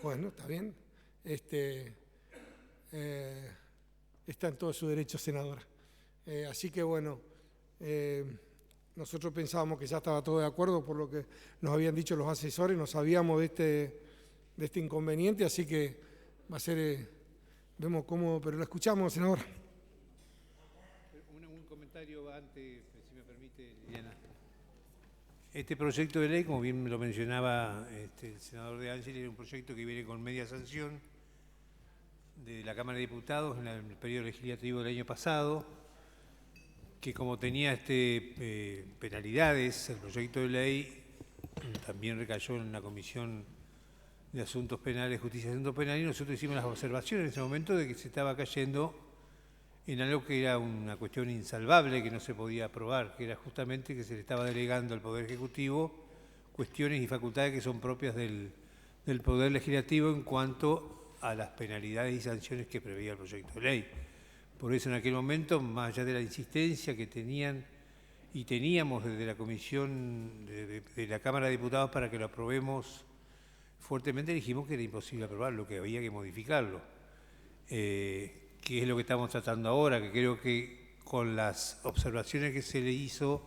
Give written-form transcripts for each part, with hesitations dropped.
Bueno, está bien. Está en todo su derecho, senadora. Así que bueno, nosotros pensábamos que ya estaba todo de acuerdo por lo que nos habían dicho los asesores, no sabíamos de este inconveniente, así que va a ser, vemos cómo, pero lo escuchamos, senadora. Un comentario antes, si me permite, Liliana. Este proyecto de ley, como bien lo mencionaba el senador De Angeli, es un proyecto que viene con media sanción de la Cámara de Diputados en el periodo legislativo del año pasado, que como tenía penalidades, el proyecto de ley también recayó en la Comisión de Asuntos Penales, Justicia y Asuntos Penales, y nosotros hicimos las observaciones en ese momento de que se estaba cayendo en algo que era una cuestión insalvable, que no se podía aprobar, que era justamente que se le estaba delegando al Poder Ejecutivo cuestiones y facultades que son propias del Poder Legislativo en cuanto a las penalidades y sanciones que preveía el proyecto de ley. Por eso en aquel momento, más allá de la insistencia que tenían y teníamos desde la Comisión de la Cámara de Diputados para que lo aprobemos fuertemente, dijimos que era imposible aprobarlo, que había que modificarlo. Que es lo que estamos tratando ahora, que creo que con las observaciones que se le hizo,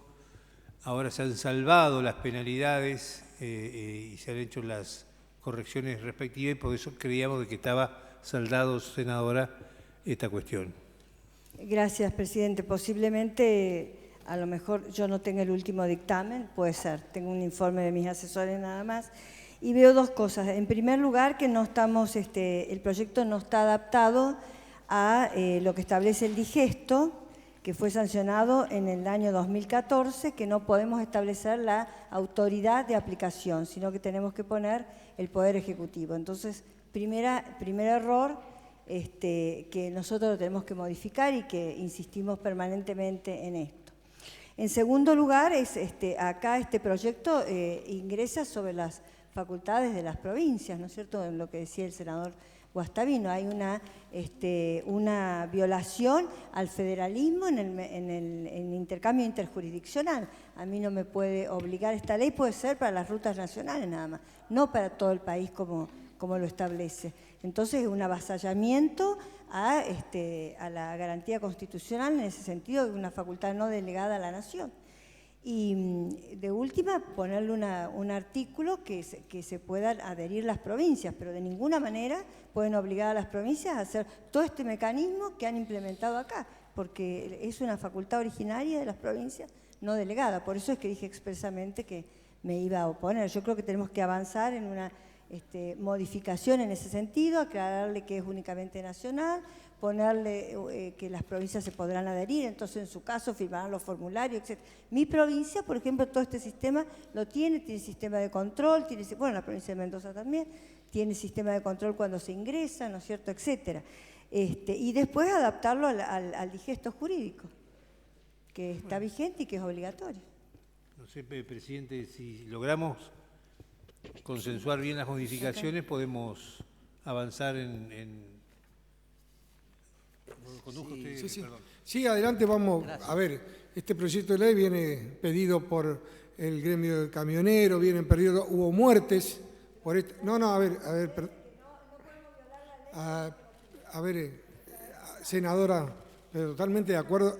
ahora se han salvado las penalidades y se han hecho las correcciones respectivas, y por eso creíamos de que estaba saldado, senadora, esta cuestión. Gracias, presidente. Posiblemente, a lo mejor yo no tenga el último dictamen, puede ser, tengo un informe de mis asesores nada más, y veo dos cosas. En primer lugar, que no estamos, el proyecto no está adaptado a lo que establece el digesto, que fue sancionado en el año 2014, que no podemos establecer la autoridad de aplicación, sino que tenemos que poner el Poder Ejecutivo. Entonces, primer error que nosotros lo tenemos que modificar y que insistimos permanentemente en esto. En segundo lugar, acá este proyecto ingresa sobre las facultades de las provincias, ¿no es cierto?, en lo que decía el senador Guastavino. Hay una violación al federalismo en el intercambio interjurisdiccional. A mí no me puede obligar, esta ley puede ser para las rutas nacionales nada más, no para todo el país como lo establece. Entonces es un avasallamiento a la garantía constitucional, en ese sentido, de una facultad no delegada a la Nación. Y de última, ponerle un artículo que se puedan adherir las provincias, pero de ninguna manera pueden obligar a las provincias a hacer todo este mecanismo que han implementado acá, porque es una facultad originaria de las provincias no delegada. Por eso es que dije expresamente que me iba a oponer. Yo creo que tenemos que avanzar en una modificación en ese sentido, aclararle que es únicamente nacional, ponerle que las provincias se podrán adherir, entonces en su caso firmarán los formularios, etc. Mi provincia, por ejemplo, todo este sistema lo tiene sistema de control, bueno, la provincia de Mendoza también, tiene sistema de control cuando se ingresa, ¿no es cierto?, etcétera. Y después adaptarlo al digesto jurídico, que está vigente y que es obligatorio. No sé, presidente, si logramos consensuar bien las modificaciones, podemos avanzar en... Sí, adelante, vamos. Gracias. A ver, este proyecto de ley viene pedido por el gremio de camioneros, hubo muertes por esto. A ver, senadora, pero totalmente de acuerdo,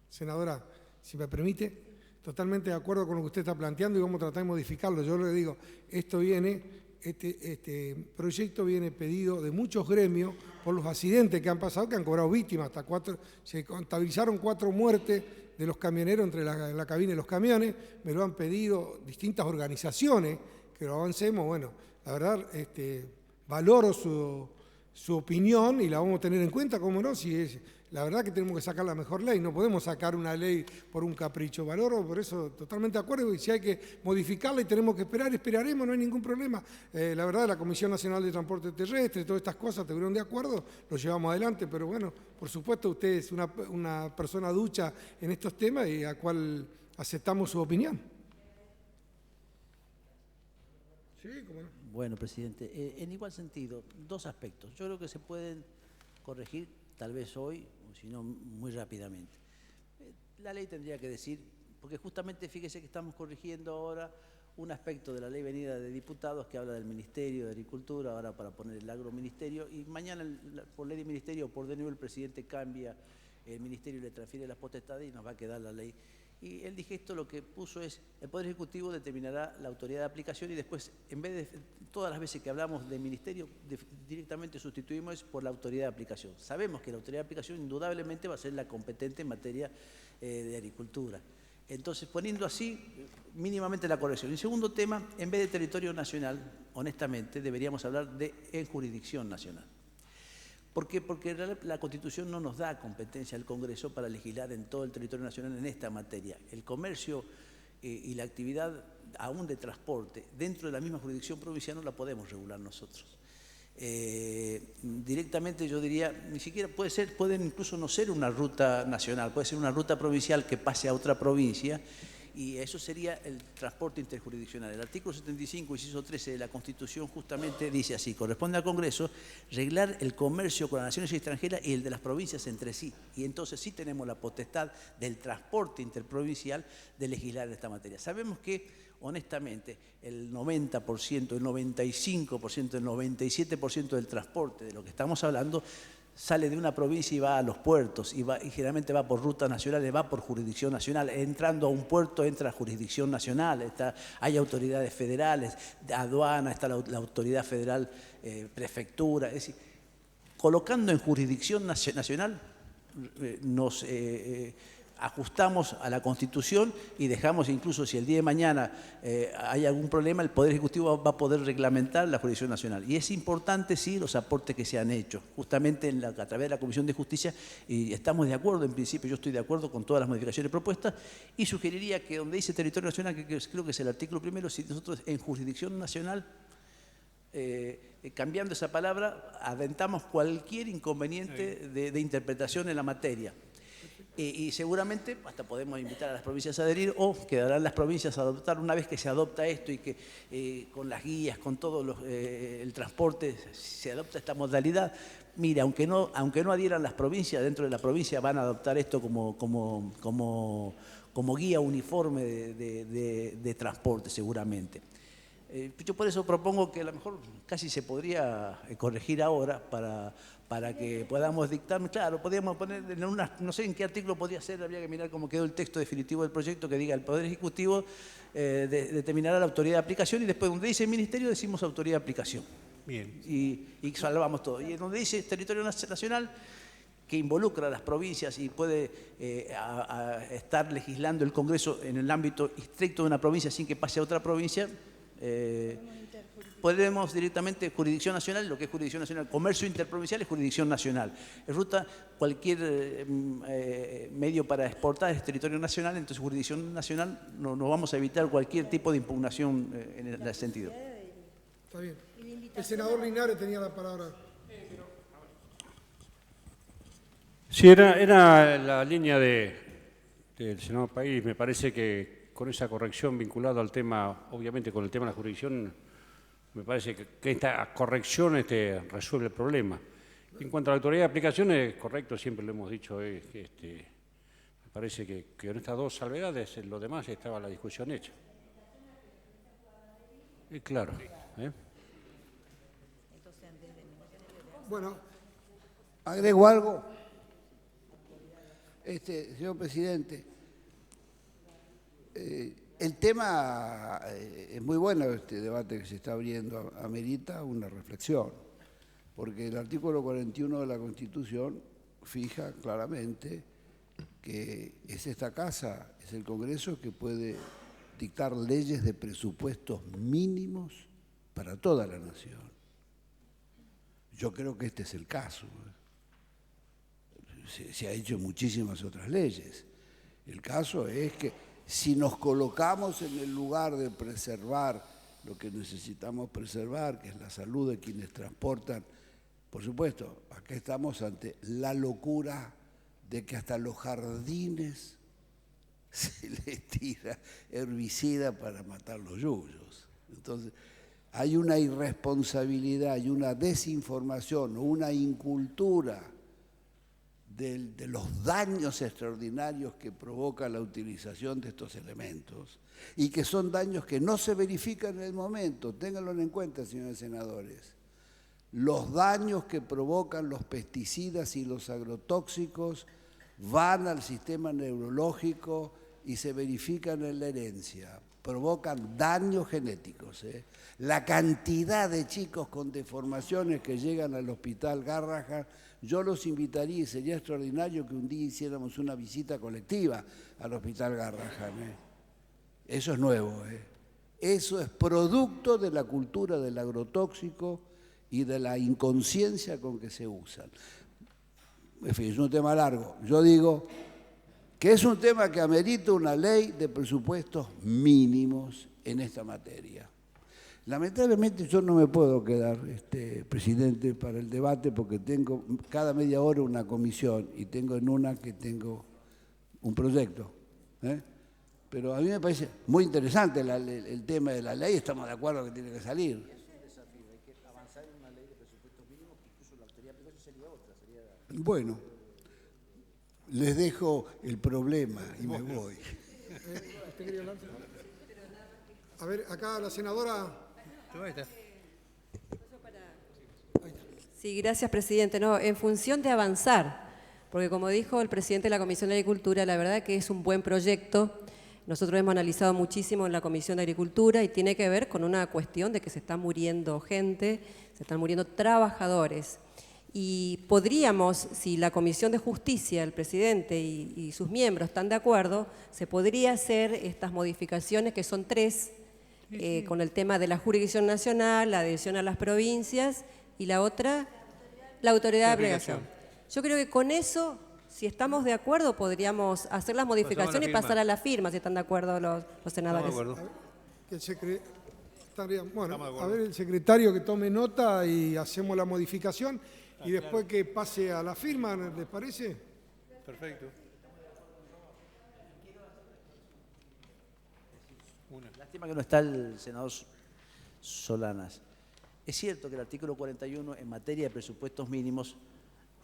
senadora, si me permite, totalmente de acuerdo con lo que usted está planteando y vamos a tratar de modificarlo. Yo le digo, este proyecto viene pedido de muchos gremios por los accidentes que han pasado, que han cobrado víctimas, se contabilizaron 4 muertes de los camioneros entre la cabina y los camiones, me lo han pedido distintas organizaciones, que lo avancemos. Bueno, la verdad, valoro su opinión y la vamos a tener en cuenta, cómo no, la verdad que tenemos que sacar la mejor ley, no podemos sacar una ley por un capricho. Valoro, por eso totalmente de acuerdo, y si hay que modificarla y tenemos que esperar, esperaremos, no hay ningún problema. La verdad, la Comisión Nacional de Transporte Terrestre, todas estas cosas, estuvieron de acuerdo, lo llevamos adelante, pero bueno, por supuesto, usted es una persona ducha en estos temas y a cual aceptamos su opinión. Sí, cómo no. Bueno, presidente, en igual sentido, 2 aspectos. Yo creo que se pueden corregir tal vez hoy, o si no, muy rápidamente. La ley tendría que decir, porque justamente fíjese que estamos corrigiendo ahora un aspecto de la ley venida de diputados que habla del Ministerio de Agricultura, ahora para poner el agroministerio, y mañana por ley de ministerio o por de nuevo el presidente cambia el ministerio y le transfiere las potestades y nos va a quedar la ley. Y el digesto lo que puso es, el Poder Ejecutivo determinará la autoridad de aplicación y después, en vez de todas las veces que hablamos de ministerio, directamente sustituimos por la autoridad de aplicación. Sabemos que la autoridad de aplicación indudablemente va a ser la competente en materia de agricultura. Entonces, poniendo así mínimamente la corrección. El segundo tema, en vez de territorio nacional, honestamente, deberíamos hablar de en jurisdicción nacional. ¿Por qué? Porque la Constitución no nos da competencia al Congreso para legislar en todo el territorio nacional en esta materia. El comercio y la actividad aún de transporte dentro de la misma jurisdicción provincial no la podemos regular nosotros. Directamente yo diría, ni siquiera pueden incluso no ser una ruta nacional, puede ser una ruta provincial que pase a otra provincia y eso sería el transporte interjurisdiccional. El artículo 75, inciso 13 de la Constitución justamente dice así: corresponde al Congreso reglar el comercio con las naciones extranjeras y el de las provincias entre sí. Y entonces sí tenemos la potestad del transporte interprovincial de legislar en esta materia. Sabemos que honestamente, el 90%, el 95%, el 97% del transporte de lo que estamos hablando sale de una provincia y va a los puertos, y generalmente va por rutas nacionales, va por jurisdicción nacional. Entrando a un puerto entra a jurisdicción nacional, hay autoridades federales, aduana, está la autoridad federal, prefectura. Es decir, colocando en jurisdicción nacional nos ajustamos a la Constitución y dejamos, incluso si el día de mañana hay algún problema, el Poder Ejecutivo va a poder reglamentar la jurisdicción nacional. Y es importante, sí, los aportes que se han hecho, justamente a través de la Comisión de Justicia, y estamos de acuerdo, en principio yo estoy de acuerdo con todas las modificaciones propuestas, y sugeriría que donde dice territorio nacional, que creo que es el artículo primero, si nosotros en jurisdicción nacional, cambiando esa palabra, aventamos cualquier inconveniente de interpretación en la materia. Y seguramente hasta podemos invitar a las provincias a adherir o quedarán las provincias a adoptar una vez que se adopta esto y que con las guías, con todo el transporte se adopta esta modalidad. Mire, aunque no adhieran las provincias, dentro de la provincia van a adoptar esto como guía uniforme de transporte seguramente. Yo por eso propongo que a lo mejor casi se podría corregir ahora para que podamos dictar, claro, podríamos poner en no sé en qué artículo podría ser, habría que mirar cómo quedó el texto definitivo del proyecto, que diga el Poder Ejecutivo determinará la autoridad de aplicación y después donde dice el Ministerio decimos autoridad de aplicación. Bien. Y salvamos todo. Y donde dice territorio nacional, que involucra a las provincias y puede estar legislando el Congreso en el ámbito estricto de una provincia sin que pase a otra provincia, podremos directamente jurisdicción nacional, lo que es jurisdicción nacional, comercio interprovincial es jurisdicción nacional. Ruta, cualquier medio para exportar es territorio nacional, entonces jurisdicción nacional nos vamos a evitar cualquier tipo de impugnación en ese sentido. Está bien. El senador Linares tenía la palabra. Sí, era la línea del senador País. Me parece que con esa corrección vinculada al tema, obviamente con el tema de la jurisdicción, me parece que esta corrección resuelve el problema. En cuanto a la autoridad de aplicación, es correcto, siempre lo hemos dicho, me parece que en estas dos salvedades, en lo demás estaba la discusión hecha. Claro. Bueno, agrego algo. Señor presidente, el tema es muy bueno, este debate que se está abriendo amerita una reflexión, porque el artículo 41 de la Constitución fija claramente que es esta casa, es el Congreso que puede dictar leyes de presupuestos mínimos para toda la nación. Yo creo que este es el caso. Se ha hecho muchísimas otras leyes. El caso es que si nos colocamos en el lugar de preservar lo que necesitamos preservar, que es la salud de quienes transportan, por supuesto, acá estamos ante la locura de que hasta los jardines se les tira herbicida para matar los yuyos. Entonces, hay una irresponsabilidad y una desinformación, una incultura de los daños extraordinarios que provoca la utilización de estos elementos y que son daños que no se verifican en el momento. Ténganlo en cuenta, señores senadores. Los daños que provocan los pesticidas y los agrotóxicos van al sistema neurológico y se verifican en la herencia. Provocan daños genéticos. La cantidad de chicos con deformaciones que llegan al hospital Garrahan, yo los invitaría y sería extraordinario que un día hiciéramos una visita colectiva al hospital Garrahan. Eso es nuevo. Eso es producto de la cultura del agrotóxico y de la inconsciencia con que se usan. En fin, es un tema largo. Yo digo que es un tema que amerita una ley de presupuestos mínimos en esta materia. Lamentablemente yo no me puedo quedar, presidente, para el debate porque tengo cada media hora una comisión y tengo en una que tengo un proyecto. Pero a mí me parece muy interesante el tema de la ley, estamos de acuerdo que tiene que salir. Es un desafío, hay que avanzar en una ley de presupuestos mínimos que incluso la autoridad de aplicación sería otra. Bueno, les dejo el problema y me voy. ¿Usted quería hablar? A ver, acá la senadora. Ahí está. Sí, gracias, presidente. No, en función de avanzar, porque como dijo el presidente de la Comisión de Agricultura, la verdad que es un buen proyecto. Nosotros hemos analizado muchísimo en la Comisión de Agricultura y tiene que ver con una cuestión de que se está muriendo gente, se están muriendo trabajadores. Y podríamos, si la Comisión de Justicia, el presidente y sus miembros están de acuerdo, se podría hacer estas modificaciones, que son 3, con el tema de la jurisdicción nacional, la adhesión a las provincias y la otra, la autoridad de aplicación. Yo creo que con eso, si estamos de acuerdo, podríamos hacer las modificaciones y pasar a la firma, si están de acuerdo los senadores. Bueno, a ver el secretario que tome nota y hacemos la modificación y después que pase a la firma, ¿les parece? Perfecto. Lástima que no está el senador Solanas. Es cierto que el artículo 41 en materia de presupuestos mínimos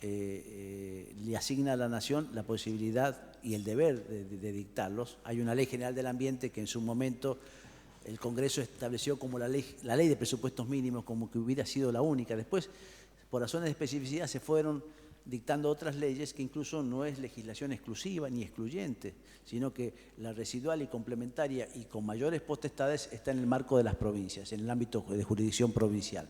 le asigna a la Nación la posibilidad y el deber de dictarlos. Hay una ley general del ambiente que en su momento el Congreso estableció como la ley de presupuestos mínimos, como que hubiera sido la única. Después, por razones de especificidad, se fueron dictando otras leyes que incluso no es legislación exclusiva ni excluyente, sino que la residual y complementaria y con mayores potestades está en el marco de las provincias, en el ámbito de jurisdicción provincial.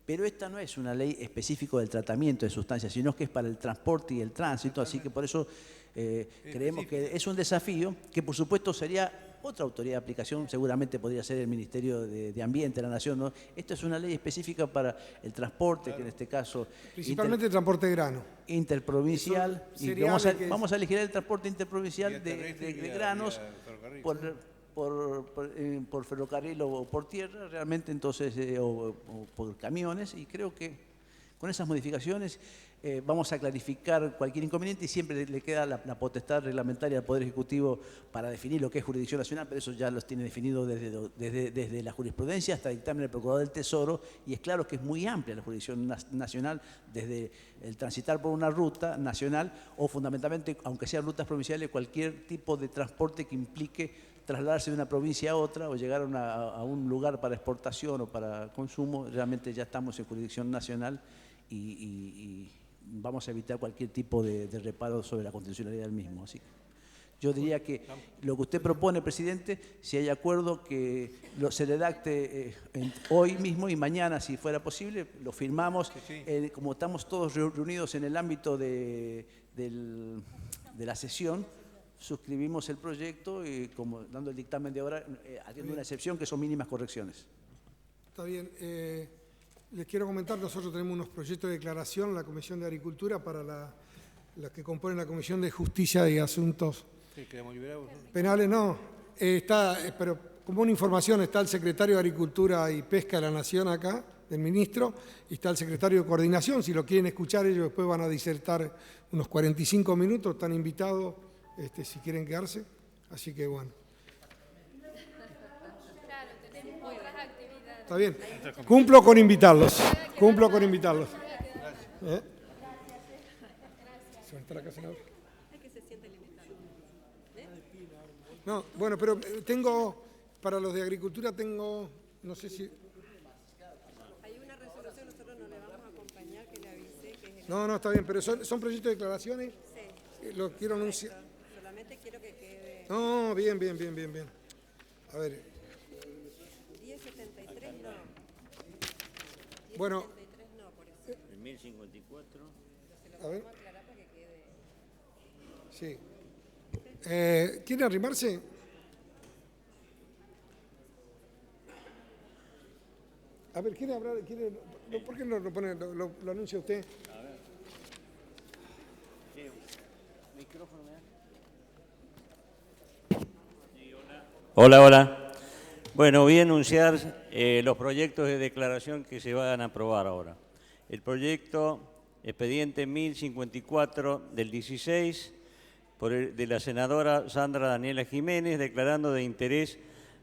Pero esta no es una ley específica del tratamiento de sustancias, sino que es para el transporte y el tránsito, así que por eso creemos que es un desafío que por supuesto sería otra autoridad de aplicación, seguramente podría ser el Ministerio de Ambiente de la Nación, ¿no? Esto es una ley específica para el transporte, claro, que en este caso... Principalmente el transporte de grano. Interprovincial, y vamos a elegir el transporte interprovincial de granos por ferrocarril o por tierra, realmente entonces, o por camiones, y creo que con esas modificaciones vamos a clarificar cualquier inconveniente y siempre le queda la potestad reglamentaria al Poder Ejecutivo para definir lo que es jurisdicción nacional, pero eso ya los tiene definido desde la jurisprudencia hasta el dictamen del Procurador del Tesoro, y es claro que es muy amplia la jurisdicción nacional, desde el transitar por una ruta nacional o fundamentalmente, aunque sean rutas provinciales, cualquier tipo de transporte que implique trasladarse de una provincia a otra o llegar a un lugar para exportación o para consumo. Realmente ya estamos en jurisdicción nacional y vamos a evitar cualquier tipo de reparo sobre la constitucionalidad del mismo. Así que yo diría que lo que usted propone, presidente, si hay acuerdo, que se redacte hoy mismo y mañana, si fuera posible, lo firmamos. Como estamos todos reunidos en el ámbito de la sesión, suscribimos el proyecto y como dando el dictamen de ahora, haciendo una excepción que son mínimas correcciones. Está bien. Les quiero comentar, nosotros tenemos unos proyectos de declaración en la Comisión de Agricultura para las que componen la Comisión de Justicia y Asuntos Penales. No, pero como una información está el secretario de Agricultura y Pesca de la Nación acá, del ministro, y está el secretario de Coordinación. Si lo quieren escuchar, ellos después van a disertar unos 45 minutos, están invitados si quieren quedarse. Así que bueno. Está bien. Cumplo con invitarlos. ¿Se va a estar acá, senador? No, bueno, pero tengo, para los de agricultura tengo, no sé si... Hay una resolución, nosotros no le vamos a acompañar, que le avisé que es... No, está bien, pero son proyectos de declaraciones. Sí. Lo quiero anunciar. Solamente quiero que quede... No, bien. A ver, 1073 no. bueno, 1073 no, por eso. El 1054. a ver, Vamos a aclarar para que quede... sí. ¿Quieren arrimarse? A ver, ¿quiere hablar? ¿Por qué no lo pone, lo anuncia usted? Hola. Bueno, voy a anunciar los proyectos de declaración que se van a aprobar ahora. El proyecto expediente 1054 del 16 de la senadora Sandra Daniela Jiménez, declarando de interés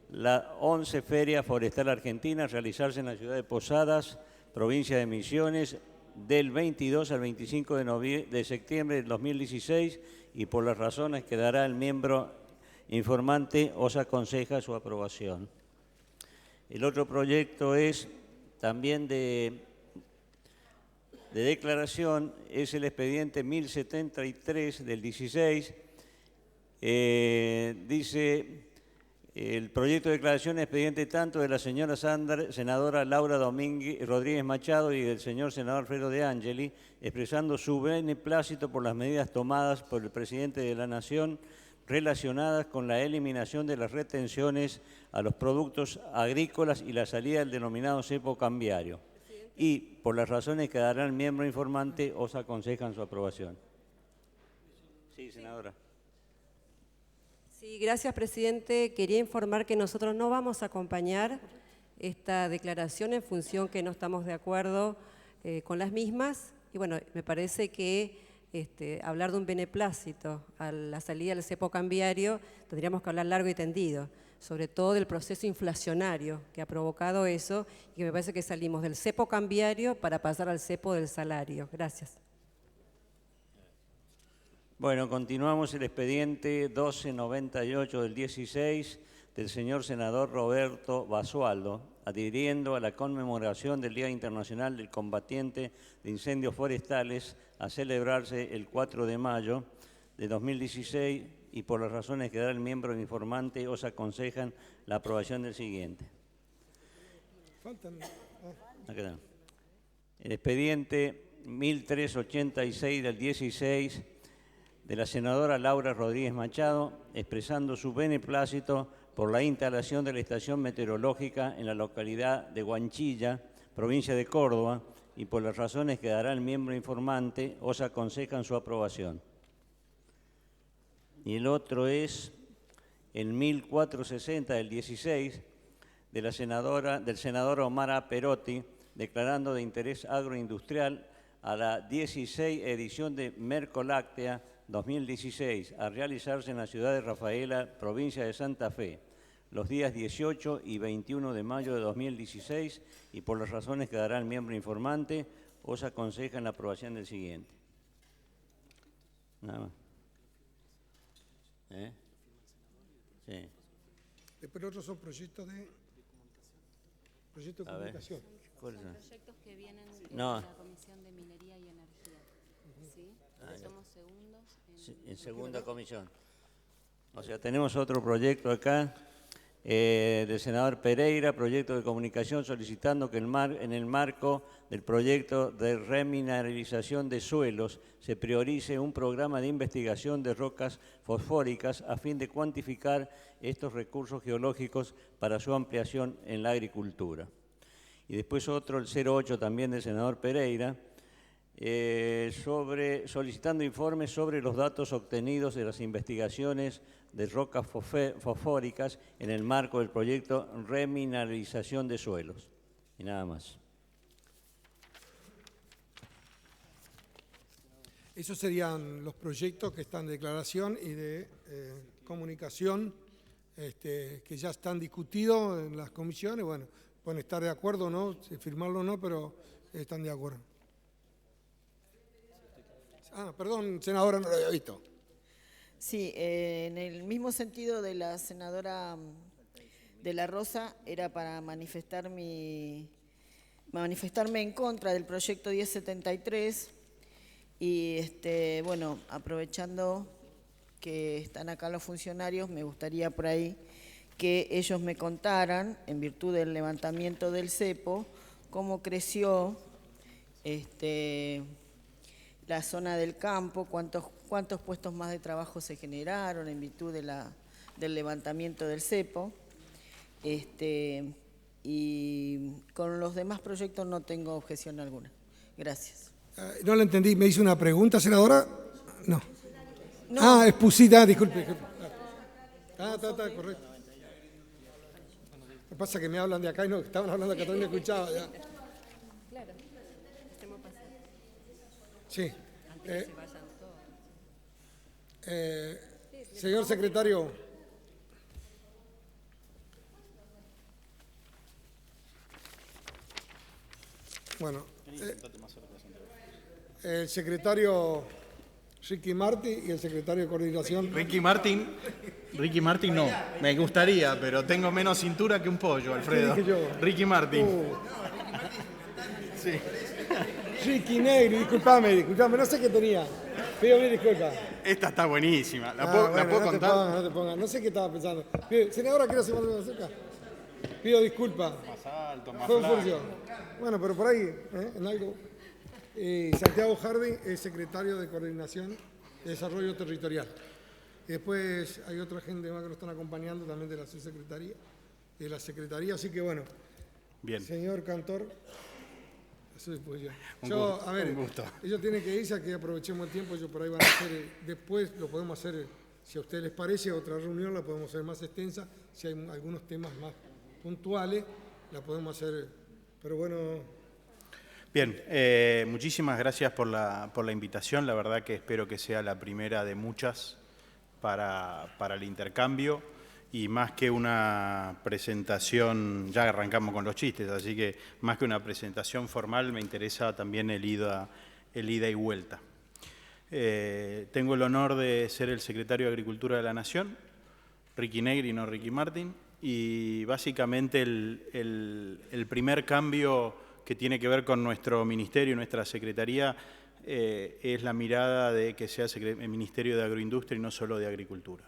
la 11 Feria Forestal Argentina a realizarse en la ciudad de Posadas, provincia de Misiones, del 22 al 25 de septiembre del 2016, y por las razones que dará el miembro informante, os aconseja su aprobación. El otro proyecto es también de declaración, es el expediente 1073 del 16. Dice, el proyecto de declaración expediente tanto de la señora senadora Laura Domínguez Rodríguez Machado y del señor senador Alfredo De Angeli, expresando su beneplácito por las medidas tomadas por el presidente de la Nación relacionadas con la eliminación de las retenciones a los productos agrícolas y la salida del denominado cepo cambiario. Y, por las razones que dará el miembro informante, os aconsejan su aprobación. Sí, senadora. Sí, gracias, presidente. Quería informar que nosotros no vamos a acompañar esta declaración en función que no estamos de acuerdo con las mismas. Y bueno, me parece que hablar de un beneplácito a la salida del cepo cambiario, tendríamos que hablar largo y tendido, sobre todo del proceso inflacionario que ha provocado eso, y que me parece que salimos del cepo cambiario para pasar al cepo del salario. Gracias. Bueno, continuamos el expediente 1298 del 16 del señor senador Roberto Basualdo, adhiriendo a la conmemoración del Día Internacional del Combatiente de Incendios Forestales a celebrarse el 4 de mayo de 2016, y por las razones que da el miembro informante, os aconsejan la aprobación del siguiente. El expediente 1386 del 16 de la senadora Laura Rodríguez Machado, expresando su beneplácito por la instalación de la estación meteorológica en la localidad de Huanchilla, provincia de Córdoba, y por las razones que dará el miembro informante, os aconsejan su aprobación. Y el otro es el 1460 del 16 de del senador Omar A. Perotti, declarando de interés agroindustrial a la 16 edición de Mercoláctea 2016, a realizarse en la ciudad de Rafaela, provincia de Santa Fe, los días 18 y 21 de mayo de 2016, y por las razones que dará el miembro informante, os aconsejan la aprobación del siguiente. Nada más. Sí. Después los otros son proyectos de comunicación. ¿Cuáles son? Proyectos que vienen de No. la Comisión de Minería y Energía. ¿Sí? Somos segundos En segunda comisión. O sea, tenemos otro proyecto acá del senador Pereira, proyecto de comunicación solicitando que en el marco del proyecto de remineralización de suelos se priorice un programa de investigación de rocas fosfóricas a fin de cuantificar estos recursos geológicos para su ampliación en la agricultura. Y después otro, el 08 también del senador Pereira, solicitando informes sobre los datos obtenidos de las investigaciones de rocas fosfóricas en el marco del proyecto remineralización de suelos. Y nada más. Esos serían los proyectos que están de declaración y de comunicación, que ya están discutidos en las comisiones. Bueno, pueden estar de acuerdo o no, firmarlo o no, pero están de acuerdo. Perdón, senadora, no lo había visto. Sí, en el mismo sentido de la senadora de la Rosa, era para manifestarme en contra del proyecto 1073 y bueno, aprovechando que están acá los funcionarios, me gustaría por ahí que ellos me contaran, en virtud del levantamiento del cepo, cómo creció la zona del campo, cuántos puestos más de trabajo se generaron en virtud del levantamiento del cepo. Y con los demás proyectos no tengo objeción alguna. Gracias. No lo entendí. ¿Me hizo una pregunta, senadora? No. No. Expusita, disculpe. Está, correcto. Lo que pasa es que me hablan de acá y no, estaban hablando acá, también me escuchaba ya. Claro. Sí. Señor secretario. Bueno, el secretario Ricky Martin y el secretario de Coordinación. Ricky Martin no, me gustaría, pero tengo menos cintura que un pollo, Alfredo. ¿Qué dije yo? Ricky Martin. Sí. Ricky Negri, disculpame, no sé qué tenía. Pido mil disculpas. Esta está buenísima, ¿la puedo contar? No te pongas, no sé qué estaba pensando. Senadora, ¿quiere hacer más cerca? Pido disculpas. Más alto, más Fue flaco. furcio. Bueno, pero por ahí, en algo. Santiago Jardi es secretario de Coordinación de Desarrollo Territorial. Y después hay otra gente más que nos están acompañando también de la subsecretaría, de la secretaría, así que bueno. Bien. Señor Cantor. Eso después ya. Un gusto. Ellos tienen que irse, aquí aprovechemos el tiempo, ellos por ahí van a hacer, después lo podemos hacer, si a ustedes les parece, otra reunión la podemos hacer más extensa, si hay algunos temas más puntuales, la podemos hacer, pero bueno. Bien, muchísimas gracias por la invitación, la verdad que espero que sea la primera de muchas para el intercambio. Y más que una presentación, ya arrancamos con los chistes, así que más que una presentación formal me interesa también el ida y vuelta. Tengo el honor de ser el secretario de Agricultura de la Nación, Ricky Negri, no Ricky Martin, y básicamente el primer cambio que tiene que ver con nuestro ministerio y nuestra secretaría es la mirada de que sea el Ministerio de Agroindustria y no solo de Agricultura.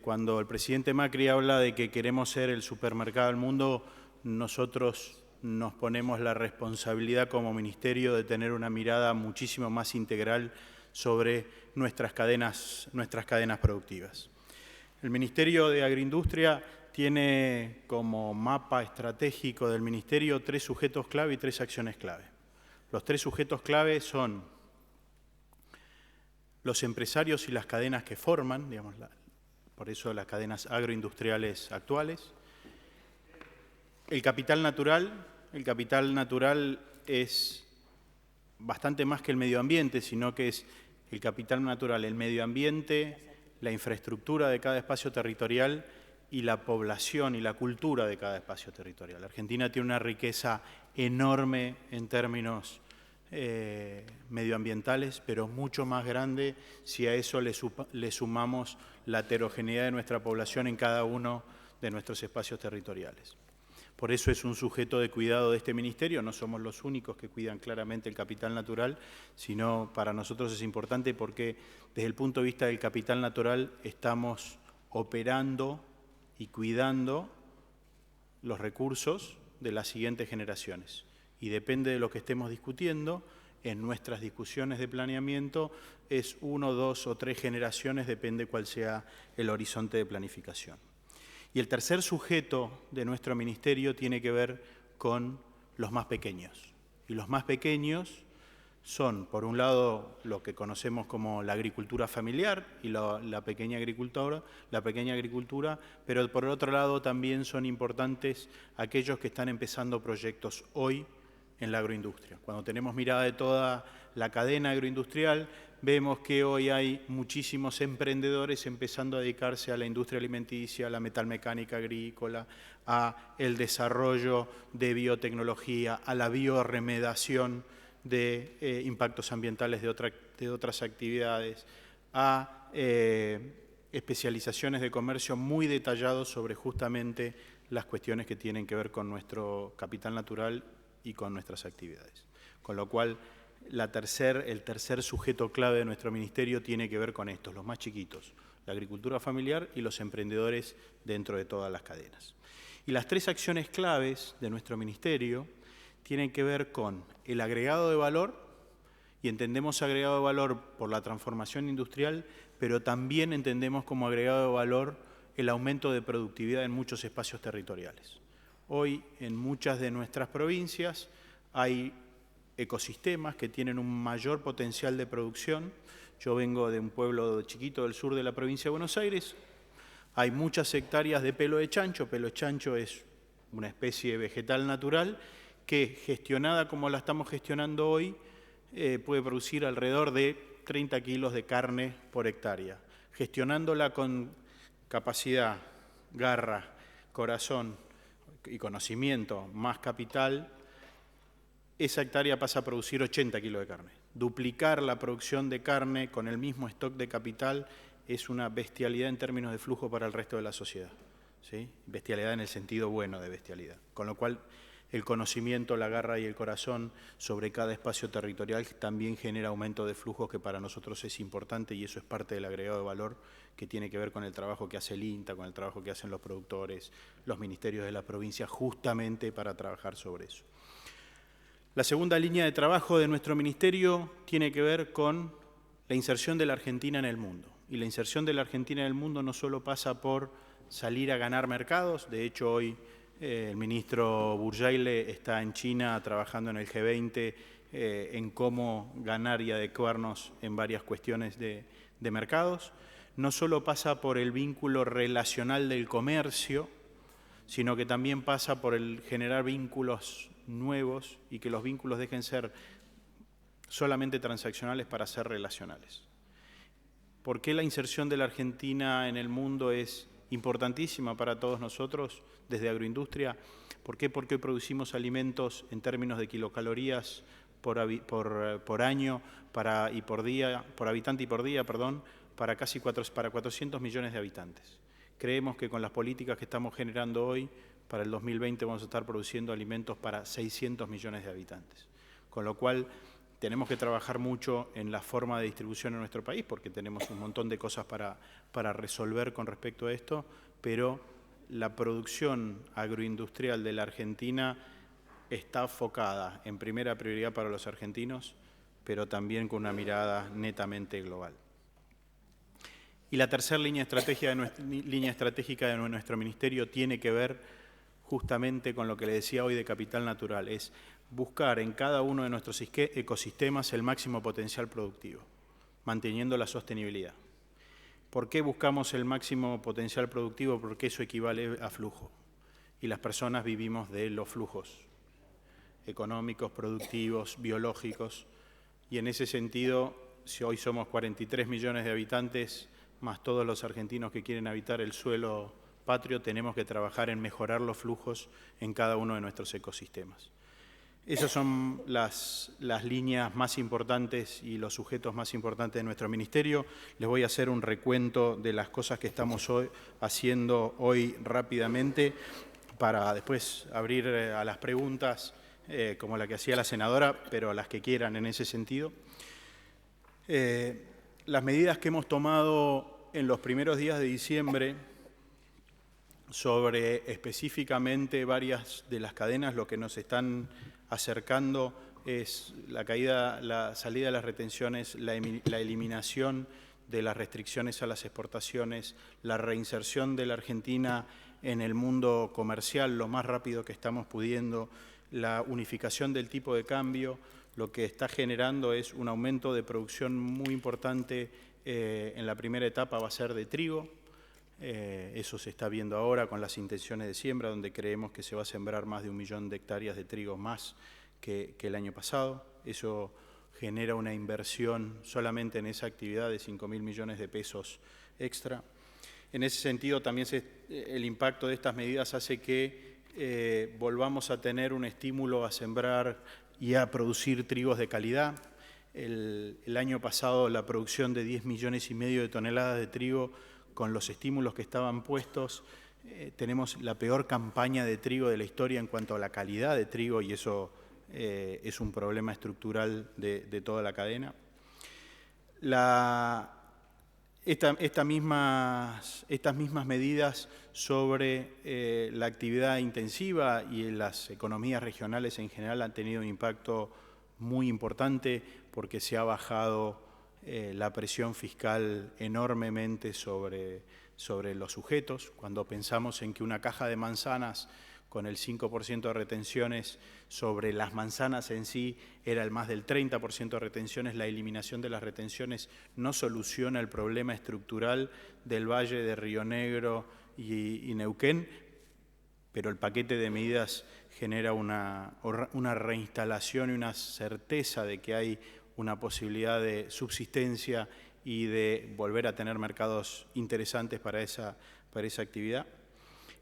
Cuando el presidente Macri habla de que queremos ser el supermercado del mundo, nosotros nos ponemos la responsabilidad como ministerio de tener una mirada muchísimo más integral sobre nuestras cadenas productivas. El Ministerio de Agroindustria tiene como mapa estratégico del ministerio 3 sujetos clave y 3 acciones clave. Los 3 sujetos clave son los empresarios y las cadenas que forman, digamos, por eso las cadenas agroindustriales actuales. El capital natural es bastante más que el medio ambiente, sino que es el capital natural, el medio ambiente, la infraestructura de cada espacio territorial y la población y la cultura de cada espacio territorial. Argentina tiene una riqueza enorme en términos medioambientales, pero mucho más grande si a eso le sumamos la heterogeneidad de nuestra población en cada uno de nuestros espacios territoriales. Por eso es un sujeto de cuidado de este ministerio, no somos los únicos que cuidan claramente el capital natural, sino para nosotros es importante porque desde el punto de vista del capital natural estamos operando y cuidando los recursos de las siguientes generaciones. Y depende de lo que estemos discutiendo, en nuestras discusiones de planeamiento es 1, 2 o 3 generaciones, depende cuál sea el horizonte de planificación. Y el tercer sujeto de nuestro ministerio tiene que ver con los más pequeños. Y los más pequeños son, por un lado, lo que conocemos como la agricultura familiar y la pequeña agricultura, pero por otro lado también son importantes aquellos que están empezando proyectos hoy en la agroindustria. Cuando tenemos mirada de toda la cadena agroindustrial, vemos que hoy hay muchísimos emprendedores empezando a dedicarse a la industria alimenticia, a la metalmecánica agrícola, a el desarrollo de biotecnología, a la biorremedación de impactos ambientales de de otras actividades, a especializaciones de comercio muy detallados sobre justamente las cuestiones que tienen que ver con nuestro capital natural y con nuestras actividades. Con lo cual, el tercer sujeto clave de nuestro ministerio tiene que ver con estos, los más chiquitos, la agricultura familiar y los emprendedores dentro de todas las cadenas. Y las tres acciones claves de nuestro ministerio tienen que ver con el agregado de valor, y entendemos agregado de valor por la transformación industrial, pero también entendemos como agregado de valor el aumento de productividad en muchos espacios territoriales. Hoy, en muchas de nuestras provincias, hay ecosistemas que tienen un mayor potencial de producción. Yo vengo de un pueblo chiquito del sur de la provincia de Buenos Aires. Hay muchas hectáreas de pelo de chancho. Pelo de chancho es una especie vegetal natural que, gestionada como la estamos gestionando hoy, puede producir alrededor de 30 kilos de carne por hectárea. Gestionándola con capacidad, garra, corazón y conocimiento más capital, esa hectárea pasa a producir 80 kilos de carne. Duplicar la producción de carne con el mismo stock de capital es una bestialidad en términos de flujo para el resto de la sociedad, ¿sí? Bestialidad en el sentido bueno de bestialidad. Con lo cual, el conocimiento, la garra y el corazón sobre cada espacio territorial también genera aumento de flujos que para nosotros es importante, y eso es parte del agregado de valor que tiene que ver con el trabajo que hace el INTA, con el trabajo que hacen los productores, los ministerios de la provincia, justamente para trabajar sobre eso. La segunda línea de trabajo de nuestro ministerio tiene que ver con la inserción de la Argentina en el mundo. Y la inserción de la Argentina en el mundo no solo pasa por salir a ganar mercados. De hecho, hoy el ministro Burjaile está en China trabajando en el G20 en cómo ganar y adecuarnos en varias cuestiones de mercados. No solo pasa por el vínculo relacional del comercio, sino que también pasa por el generar vínculos nuevos y que los vínculos dejen ser solamente transaccionales para ser relacionales. ¿Por qué la inserción de la Argentina en el mundo es importantísima para todos nosotros desde agroindustria? ¿Por qué? Porque producimos alimentos en términos de kilocalorías por año y por día, por habitante y por día, perdón, para 400 millones de habitantes. Creemos que con las políticas que estamos generando hoy, para el 2020 vamos a estar produciendo alimentos para 600 millones de habitantes. Con lo cual, tenemos que trabajar mucho en la forma de distribución en nuestro país, porque tenemos un montón de cosas para resolver con respecto a esto, pero la producción agroindustrial de la Argentina está enfocada en primera prioridad para los argentinos, pero también con una mirada netamente global. Y la tercera línea estratégica de nuestro ministerio tiene que ver justamente con lo que le decía hoy de capital natural, es buscar en cada uno de nuestros ecosistemas el máximo potencial productivo, manteniendo la sostenibilidad. ¿Por qué buscamos el máximo potencial productivo? Porque eso equivale a flujo. Y las personas vivimos de los flujos económicos, productivos, biológicos. Y en ese sentido, si hoy somos 43 millones de habitantes, más todos los argentinos que quieren habitar el suelo patrio, tenemos que trabajar en mejorar los flujos en cada uno de nuestros ecosistemas. Esas son las líneas más importantes y los sujetos más importantes de nuestro ministerio. Les voy a hacer un recuento de las cosas que estamos haciendo hoy rápidamente para después abrir a las preguntas como la que hacía la senadora, pero las que quieran en ese sentido. Las medidas que hemos tomado en los primeros días de diciembre sobre específicamente varias de las cadenas, lo que nos están acercando es la salida de las retenciones, la eliminación de las restricciones a las exportaciones, la reinserción de la Argentina en el mundo comercial lo más rápido que estamos pudiendo, la unificación del tipo de cambio, lo que está generando es un aumento de producción muy importante. En la primera etapa va a ser de trigo. Eso se está viendo ahora con las intenciones de siembra, donde creemos que se va a sembrar más de 1 millón de hectáreas de trigo más que el año pasado. Eso genera una inversión solamente en esa actividad de 5.000 millones de pesos extra. En ese sentido, también el impacto de estas medidas hace que volvamos a tener un estímulo a sembrar y a producir trigos de calidad. el año pasado la producción de 10,5 millones de toneladas de trigo con los estímulos que estaban puestos. Tenemos la peor campaña de trigo de la historia en cuanto a la calidad de trigo y eso es un problema estructural de toda la cadena. Estas mismas medidas sobre la actividad intensiva y las economías regionales en general han tenido un impacto muy importante porque se ha bajado la presión fiscal enormemente sobre los sujetos. Cuando pensamos en que una caja de manzanas con el 5% de retenciones sobre las manzanas en sí era el más del 30% de retenciones, la eliminación de las retenciones no soluciona el problema estructural del Valle de Río Negro y Neuquén, pero el paquete de medidas genera una reinstalación y una certeza de que hay una posibilidad de subsistencia y de volver a tener mercados interesantes para esa actividad.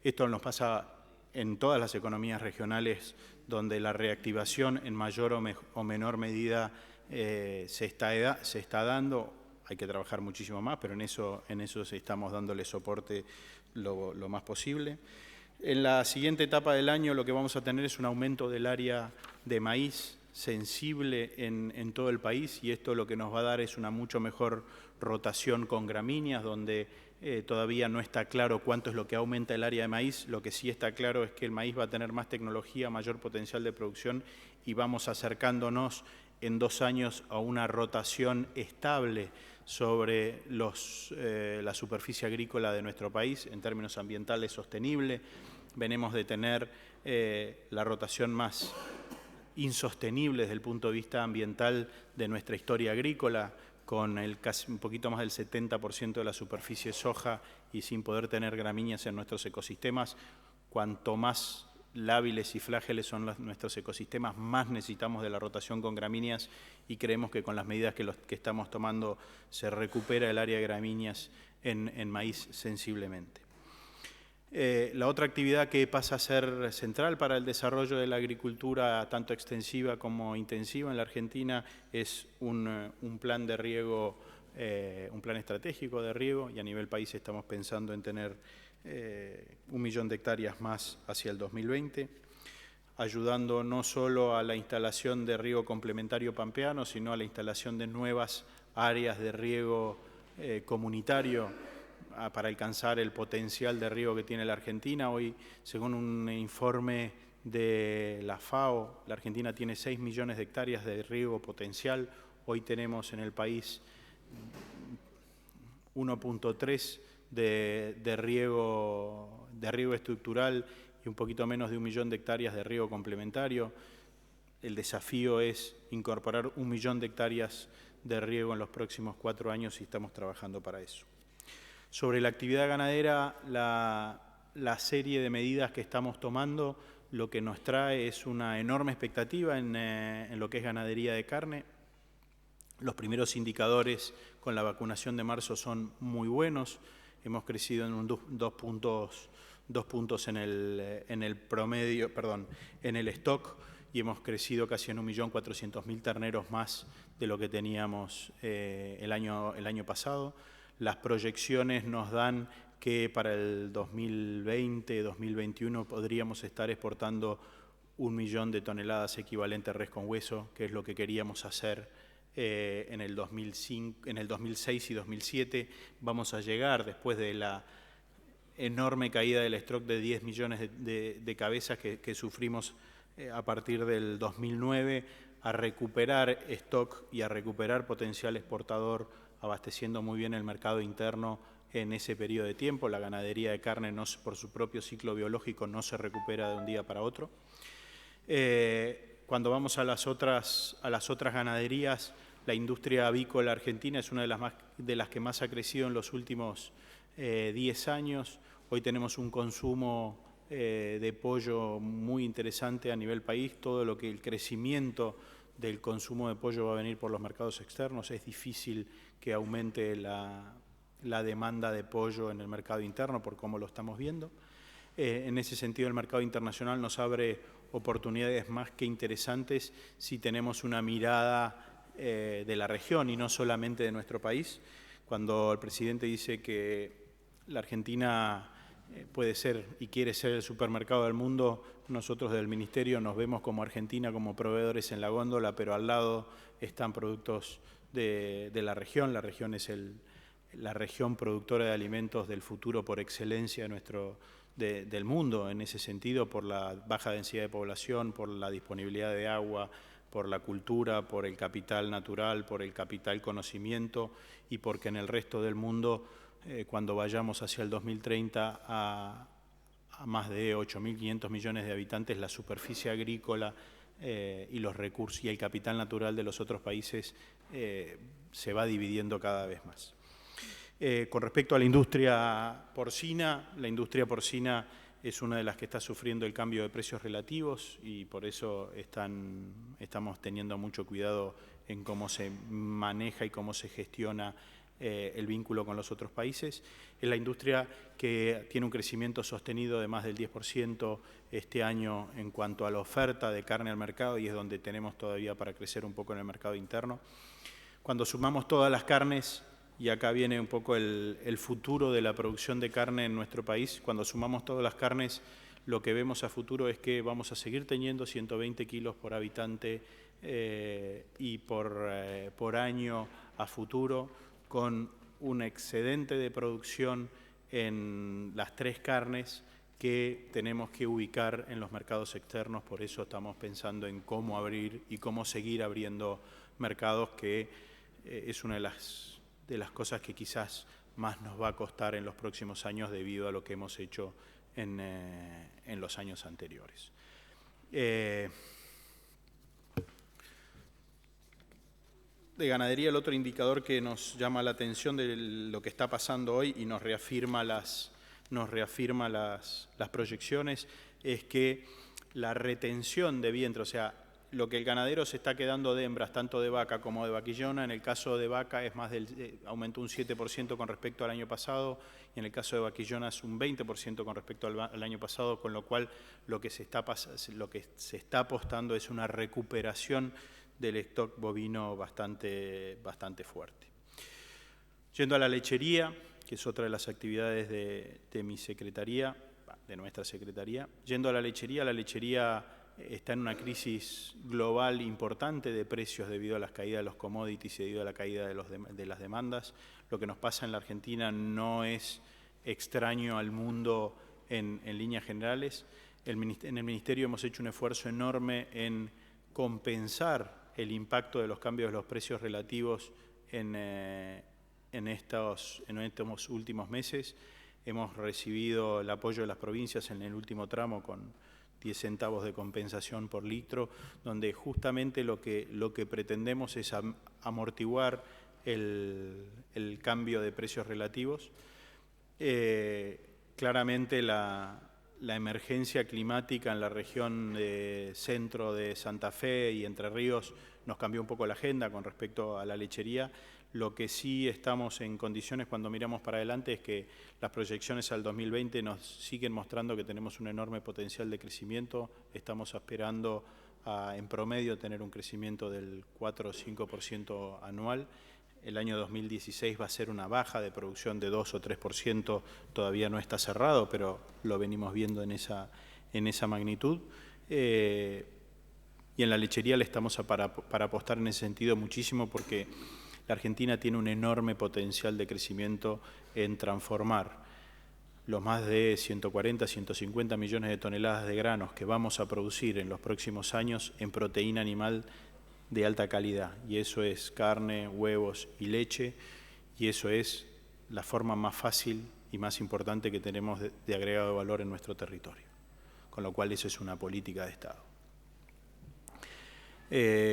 Esto nos pasa en todas las economías regionales donde la reactivación en mayor o menor medida se está dando. Hay que trabajar muchísimo más, pero en eso estamos dándole soporte lo más posible. En la siguiente etapa del año lo que vamos a tener es un aumento del área de maíz sensible en todo el país y esto lo que nos va a dar es una mucho mejor rotación con gramíneas, donde todavía no está claro cuánto es lo que aumenta el área de maíz. Lo que sí está claro es que el maíz va a tener más tecnología, mayor potencial de producción y vamos acercándonos en 2 años a una rotación estable sobre la superficie agrícola de nuestro país en términos ambientales sostenible. Venimos de tener la rotación más insostenible desde el punto de vista ambiental de nuestra historia agrícola, con casi un poquito más del 70% de la superficie soja y sin poder tener gramíneas en nuestros ecosistemas. Cuanto más lábiles y frágiles son nuestros ecosistemas, más necesitamos de la rotación con gramíneas y creemos que con las medidas que estamos tomando se recupera el área de gramíneas en maíz sensiblemente. La otra actividad que pasa a ser central para el desarrollo de la agricultura, tanto extensiva como intensiva en la Argentina, es un plan de riego, un plan estratégico de riego, y a nivel país estamos pensando en tener 1 millón de hectáreas más hacia el 2020, ayudando no solo a la instalación de riego complementario pampeano, sino a la instalación de nuevas áreas de riego comunitario, para alcanzar el potencial de riego que tiene la Argentina. Hoy, según un informe de la FAO, la Argentina tiene 6 millones de hectáreas de riego potencial. Hoy tenemos en el país 1.3 de riego estructural y un poquito menos de 1 millón de hectáreas de riego complementario. El desafío es incorporar 1 millón de hectáreas de riego en los próximos 4 años y estamos trabajando para eso. Sobre la actividad ganadera, la serie de medidas que estamos tomando lo que nos trae es una enorme expectativa en lo que es ganadería de carne. Los primeros indicadores con la vacunación de marzo son muy buenos. Hemos crecido en 2 puntos en el promedio, perdón, en el stock, y hemos crecido casi en 1.400.000 terneros más de lo que teníamos el año pasado. Las proyecciones nos dan que para el 2020-2021 podríamos estar exportando 1 millón de toneladas equivalente a res con hueso, que es lo que queríamos hacer en el 2006 y 2007. Vamos a llegar, después de la enorme caída del stock de 10 millones de cabezas que sufrimos a partir del 2009, a recuperar stock y a recuperar potencial exportador, abasteciendo muy bien el mercado interno en ese periodo de tiempo. La ganadería de carne, por su propio ciclo biológico, no se recupera de un día para otro. Cuando vamos a las otras ganaderías, la industria avícola argentina es una de las que más ha crecido en los últimos 10 años. Hoy tenemos un consumo de pollo muy interesante a nivel país. Todo lo que el crecimiento del consumo de pollo va a venir por los mercados externos. Es difícil que aumente la demanda de pollo en el mercado interno por cómo lo estamos viendo. En ese sentido, el mercado internacional nos abre oportunidades más que interesantes si tenemos una mirada de la región y no solamente de nuestro país. Cuando el presidente dice que la Argentina puede ser y quiere ser el supermercado del mundo, nosotros del Ministerio nos vemos como Argentina, como proveedores en la góndola, pero al lado están productos de la región. La región es la región productora de alimentos del futuro por excelencia del mundo, en ese sentido, por la baja densidad de población, por la disponibilidad de agua, por la cultura, por el capital natural, por el capital conocimiento y porque en el resto del mundo, cuando vayamos hacia el 2030 a más de 8.500 millones de habitantes, la superficie agrícola y los recursos y el capital natural de los otros países se va dividiendo cada vez más. Con respecto a la industria porcina es una de las que está sufriendo el cambio de precios relativos y por eso estamos teniendo mucho cuidado en cómo se maneja y cómo se gestiona el vínculo con los otros países. Es la industria que tiene un crecimiento sostenido de más del 10% este año en cuanto a la oferta de carne al mercado y es donde tenemos todavía para crecer un poco en el mercado interno. Cuando sumamos todas las carnes, y acá viene un poco el futuro de la producción de carne en nuestro país, cuando sumamos todas las carnes, lo que vemos a futuro es que vamos a seguir teniendo 120 kilos por habitante y por año a futuro, con un excedente de producción en las 3 carnes que tenemos que ubicar en los mercados externos. Por eso estamos pensando en cómo abrir y cómo seguir abriendo mercados, que es una de las cosas que quizás más nos va a costar en los próximos años debido a lo que hemos hecho en los años anteriores. De ganadería, el otro indicador que nos llama la atención de lo que está pasando hoy y nos reafirma las proyecciones es que la retención de vientre, o sea, lo que el ganadero se está quedando de hembras, tanto de vaca como de vaquillona, en el caso de vaca es aumentó un 7% con respecto al año pasado, y en el caso de vaquillona es un 20% con respecto al año pasado, con lo cual lo que se está apostando es una recuperación del stock bovino bastante fuerte. Yendo a la lechería, que es otra de las actividades de mi secretaría, de nuestra secretaría, yendo a la lechería está en una crisis global importante de precios debido a las caídas de los commodities y debido a la caída de las demandas. Lo que nos pasa en la Argentina no es extraño al mundo en líneas generales. En el Ministerio hemos hecho un esfuerzo enorme en compensar el impacto de los cambios de los precios relativos en estos últimos meses. Hemos recibido el apoyo de las provincias en el último tramo con 10 centavos de compensación por litro, donde justamente lo que pretendemos es amortiguar el cambio de precios relativos. Claramente la emergencia climática en la región de centro de Santa Fe y Entre Ríos nos cambió un poco la agenda con respecto a la lechería. Lo que sí estamos en condiciones cuando miramos para adelante es que las proyecciones al 2020 nos siguen mostrando que tenemos un enorme potencial de crecimiento. Estamos esperando en promedio tener un crecimiento del 4 o 5% anual. El año 2016 va a ser una baja de producción de 2 o 3%, todavía no está cerrado, pero lo venimos viendo en esa magnitud. Y en la lechería le estamos para apostar en ese sentido muchísimo, porque la Argentina tiene un enorme potencial de crecimiento en transformar los más de 140, 150 millones de toneladas de granos que vamos a producir en los próximos años en proteína animal de alta calidad, y eso es carne, huevos y leche, y eso es la forma más fácil y más importante que tenemos de agregado de valor en nuestro territorio, con lo cual eso es una política de Estado.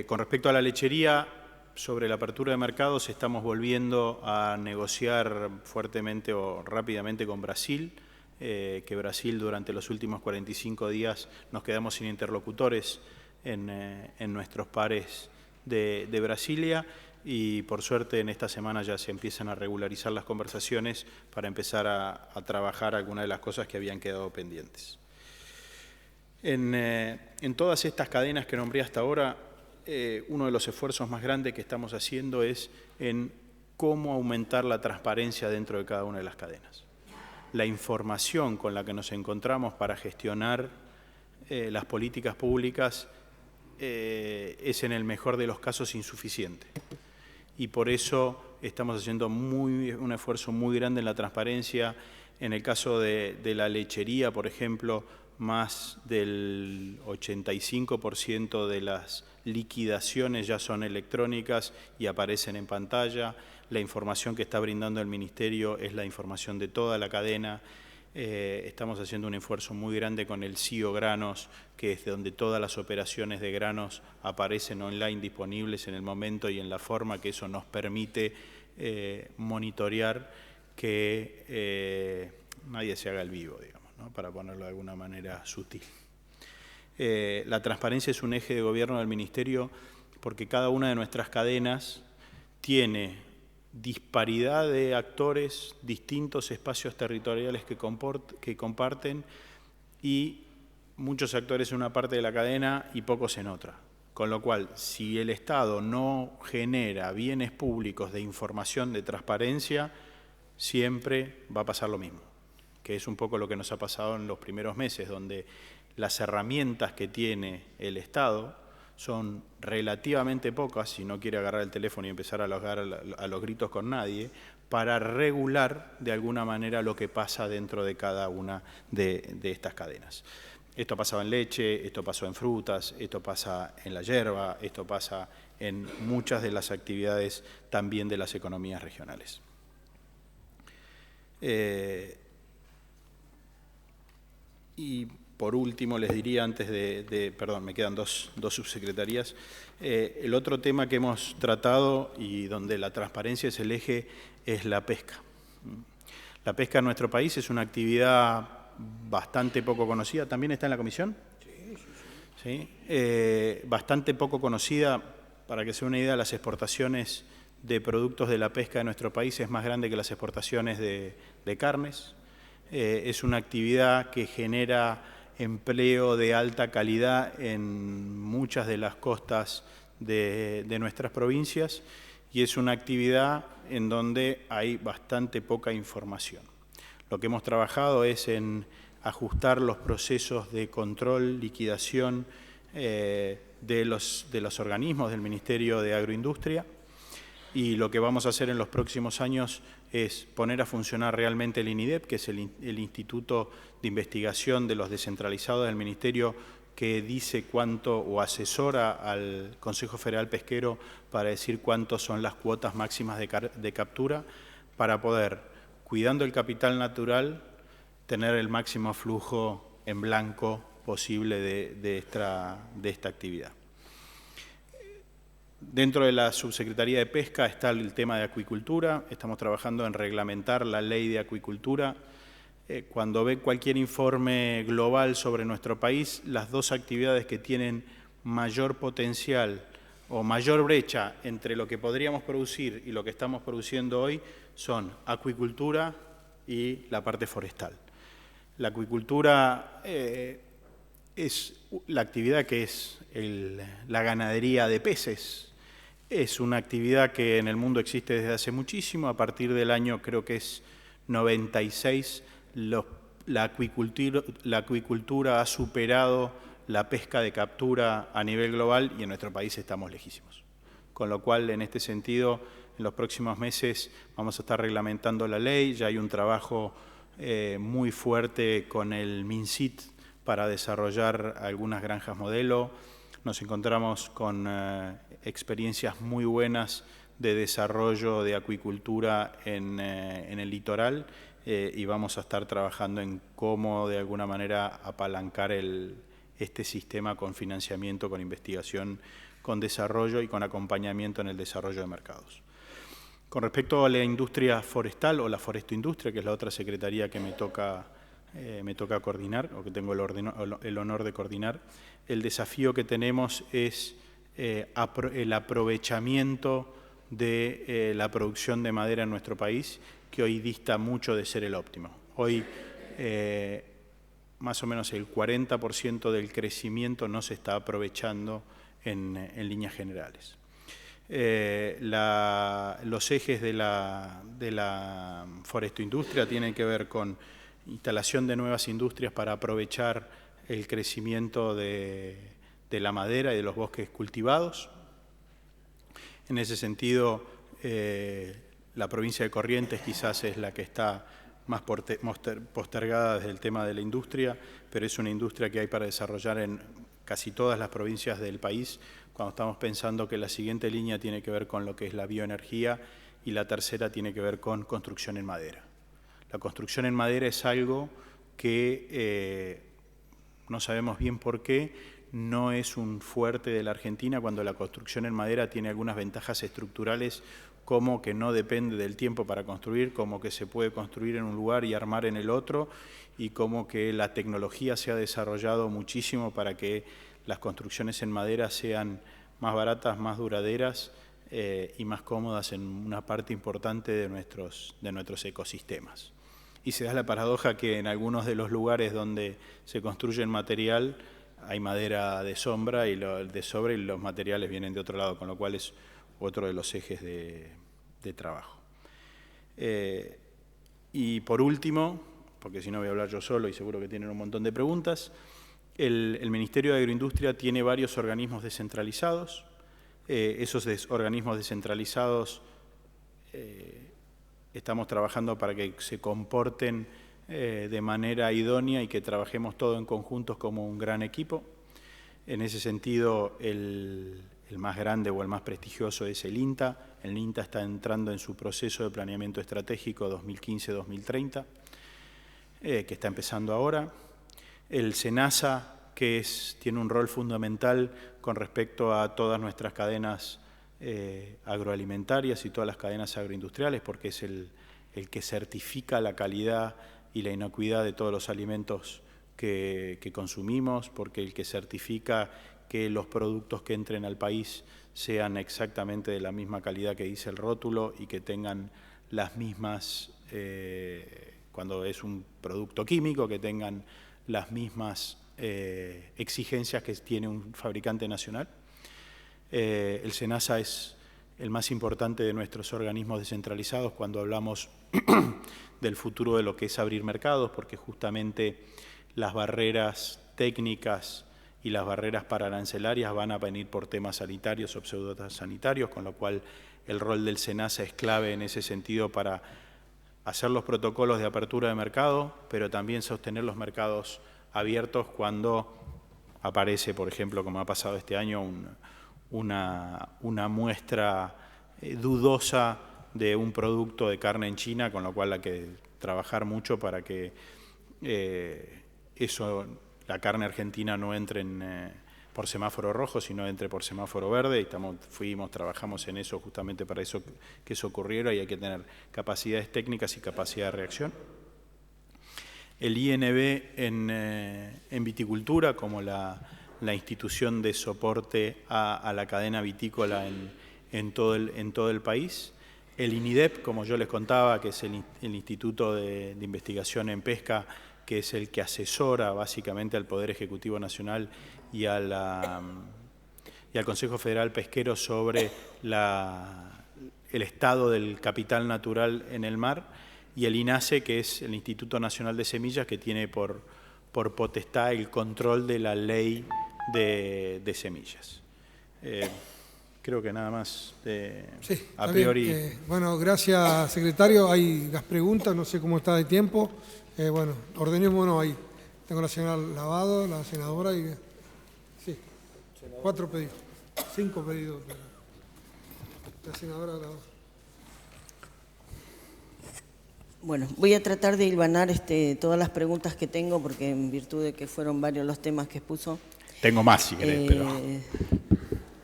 Con respecto a la lechería, sobre la apertura de mercados estamos volviendo a negociar fuertemente o rápidamente con Brasil, que Brasil durante los últimos 45 días nos quedamos sin interlocutores en nuestros pares de Brasilia, y por suerte en esta semana ya se empiezan a regularizar las conversaciones para empezar a trabajar algunas de las cosas que habían quedado pendientes. En todas estas cadenas que nombré hasta ahora, uno de los esfuerzos más grandes que estamos haciendo es en cómo aumentar la transparencia dentro de cada una de las cadenas. La información con la que nos encontramos para gestionar las políticas públicas es en el mejor de los casos insuficiente. Y por eso estamos haciendo un esfuerzo muy grande en la transparencia. En el caso de la lechería, por ejemplo, más del 85% de las liquidaciones ya son electrónicas y aparecen en pantalla. La información que está brindando el Ministerio es la información de toda la cadena. Estamos haciendo un esfuerzo muy grande con el CIO Granos, que es donde todas las operaciones de granos aparecen online disponibles en el momento y en la forma que eso nos permite monitorear que nadie se haga el vivo, digamos, ¿no? Para ponerlo de alguna manera sutil. La transparencia es un eje de gobierno del Ministerio porque cada una de nuestras cadenas tiene disparidad de actores, distintos espacios territoriales que comparten y muchos actores en una parte de la cadena y pocos en otra. Con lo cual, si el Estado no genera bienes públicos de información, de transparencia, siempre va a pasar lo mismo, que es un poco lo que nos ha pasado en los primeros meses, donde las herramientas que tiene el Estado son relativamente pocas, si no quiere agarrar el teléfono y empezar a los gritos con nadie, para regular de alguna manera lo que pasa dentro de cada una de estas cadenas. Esto ha pasado en leche, esto pasó en frutas, esto pasa en la yerba, esto pasa en muchas de las actividades también de las economías regionales. Y por último, les diría antes perdón, me quedan dos subsecretarías. El otro tema que hemos tratado y donde la transparencia es el eje es la pesca. La pesca en nuestro país es una actividad bastante poco conocida. ¿También está en la comisión? Sí. Bastante poco conocida. Para que se dé una idea, las exportaciones de productos de la pesca de nuestro país es más grande que las exportaciones de carnes. Es una actividad que genera empleo de alta calidad en muchas de las costas de nuestras provincias y es una actividad en donde hay bastante poca información. Lo que hemos trabajado es en ajustar los procesos de control, liquidación de los organismos del Ministerio de Agroindustria y lo que vamos a hacer en los próximos años es poner a funcionar realmente el INIDEP, que es el Instituto de Investigación de los Descentralizados del Ministerio, que dice cuánto o asesora al Consejo Federal Pesquero para decir cuántos son las cuotas máximas de captura, para poder, cuidando el capital natural, tener el máximo flujo en blanco posible de esta actividad. Dentro de la Subsecretaría de Pesca está el tema de acuicultura. Estamos trabajando en reglamentar la ley de acuicultura. Cuando ve cualquier informe global sobre nuestro país, las dos actividades que tienen mayor potencial o mayor brecha entre lo que podríamos producir y lo que estamos produciendo hoy son acuicultura y la parte forestal. La acuicultura es la actividad que es la ganadería de peces. Es una actividad que en el mundo existe desde hace muchísimo. A partir del año, creo que es 96, la acuicultura ha superado la pesca de captura a nivel global y en nuestro país estamos lejísimos. Con lo cual, en este sentido, en los próximos meses vamos a estar reglamentando la ley. Ya hay un trabajo muy fuerte con el MinSIT para desarrollar algunas granjas modelo. Nos encontramos con experiencias muy buenas de desarrollo de acuicultura en el litoral y vamos a estar trabajando en cómo de alguna manera apalancar este sistema con financiamiento, con investigación, con desarrollo y con acompañamiento en el desarrollo de mercados. Con respecto a la industria forestal o la forestoindustria, que es la otra secretaría que me toca coordinar, o que tengo el honor de coordinar, el desafío que tenemos es el aprovechamiento de la producción de madera en nuestro país, que hoy dista mucho de ser el óptimo. Hoy más o menos el 40% del crecimiento no se está aprovechando en líneas generales. Los ejes de la forestoindustria tienen que ver con instalación de nuevas industrias para aprovechar el crecimiento de la madera y de los bosques cultivados. En ese sentido, la provincia de Corrientes quizás es la que está más postergada desde el tema de la industria, pero es una industria que hay para desarrollar en casi todas las provincias del país, cuando estamos pensando que la siguiente línea tiene que ver con lo que es la bioenergía y la tercera tiene que ver con construcción en madera. La construcción en madera es algo que no sabemos bien por qué, no es un fuerte de la Argentina, cuando la construcción en madera tiene algunas ventajas estructurales, como que no depende del tiempo para construir, como que se puede construir en un lugar y armar en el otro, y como que la tecnología se ha desarrollado muchísimo para que las construcciones en madera sean más baratas, más duraderas y más cómodas en una parte importante de nuestros ecosistemas. Y se da la paradoja que en algunos de los lugares donde se construye en material hay madera de sombra y los materiales vienen de otro lado, con lo cual es otro de los ejes de trabajo. Y por último, porque si no voy a hablar yo solo y seguro que tienen un montón de preguntas, el Ministerio de Agroindustria tiene varios organismos descentralizados. Esos organismos descentralizados estamos trabajando para que se comporten de manera idónea y que trabajemos todos en conjuntos como un gran equipo. En ese sentido, el más grande o el más prestigioso es el INTA. El INTA está entrando en su proceso de planeamiento estratégico 2015-2030, que está empezando ahora. El SENASA, que tiene un rol fundamental con respecto a todas nuestras cadenas agroalimentarias y todas las cadenas agroindustriales, porque es el que certifica la calidad y la inocuidad de todos los alimentos que consumimos, porque el que certifica que los productos que entren al país sean exactamente de la misma calidad que dice el rótulo y que tengan las mismas, cuando es un producto químico, que tengan las mismas exigencias que tiene un fabricante nacional. El SENASA es el más importante de nuestros organismos descentralizados cuando hablamos del futuro de lo que es abrir mercados, porque justamente las barreras técnicas y las barreras pararancelarias van a venir por temas sanitarios o pseudosanitarios, con lo cual el rol del SENASA es clave en ese sentido para hacer los protocolos de apertura de mercado, pero también sostener los mercados abiertos cuando aparece, por ejemplo, como ha pasado este año, una muestra dudosa de un producto de carne en China, con lo cual hay que trabajar mucho para que la carne argentina no entre por semáforo rojo, sino entre por semáforo verde, y trabajamos en eso justamente para eso, que eso ocurriera, y hay que tener capacidades técnicas y capacidad de reacción. El INB en viticultura, como la institución de soporte a la cadena vitícola en todo el país. El INIDEP, como yo les contaba, que es el Instituto de Investigación en Pesca, que es el que asesora básicamente al Poder Ejecutivo Nacional y al Consejo Federal Pesquero sobre el estado del capital natural en el mar, y el INASE, que es el Instituto Nacional de Semillas, que tiene por potestad el control de la ley de semillas. Creo que nada más sí, a priori. Bueno, gracias, secretario. Hay las preguntas, no sé cómo está de tiempo. Bueno, ordenémonos ahí. Tengo a la señora Lavado, la senadora, y sí, 4 pedidos, 5 pedidos. La senadora Lavado. Bueno, voy a tratar de hilvanar todas las preguntas que tengo, porque en virtud de que fueron varios los temas que expuso. Tengo más, si querés, pero...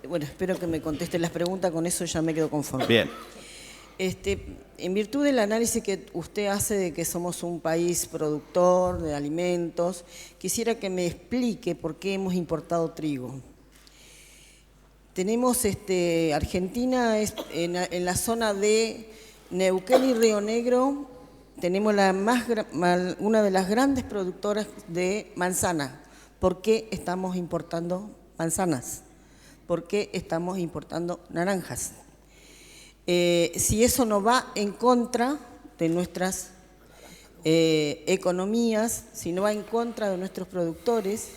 Bueno, espero que me contesten las preguntas, con eso ya me quedo conforme. Bien. En virtud del análisis que usted hace de que somos un país productor de alimentos, quisiera que me explique por qué hemos importado trigo. Tenemos, Argentina en la zona de Neuquén y Río Negro, tenemos una de las grandes productoras de manzana. ¿Por qué estamos importando manzanas? por qué estamos importando naranjas. Si eso no va en contra de nuestras economías, si no va en contra de nuestros productores.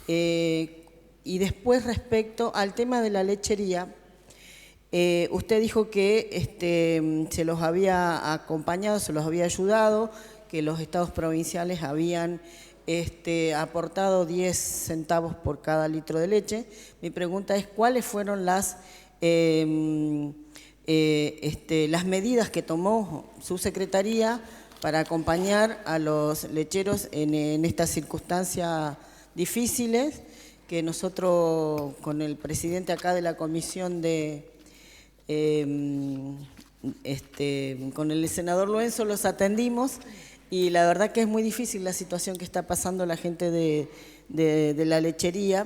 Y después, respecto al tema de la lechería, usted dijo que se los había acompañado, se los había ayudado, que los estados provinciales habían aportado 10 centavos por cada litro de leche. Mi pregunta es, ¿cuáles fueron las medidas que tomó su secretaría para acompañar a los lecheros en estas circunstancias difíciles, que nosotros con el presidente acá de la comisión con el senador Loenzo los atendimos, y la verdad que es muy difícil la situación que está pasando la gente de la lechería,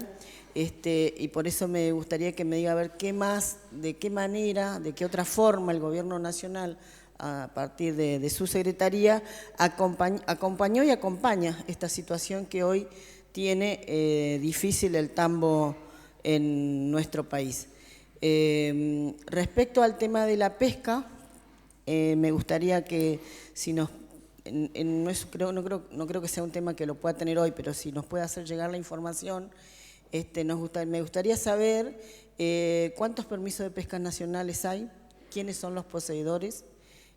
y por eso me gustaría que me diga a ver qué más, de qué manera, de qué otra forma el gobierno nacional, a partir de su secretaría, acompañó y acompaña esta situación que hoy tiene difícil el tambo en nuestro país. Respecto al tema de la pesca, me gustaría que si nos, no creo que sea un tema que lo pueda tener hoy, pero si nos puede hacer llegar la información, me gustaría saber cuántos permisos de pesca nacionales hay, quiénes son los poseedores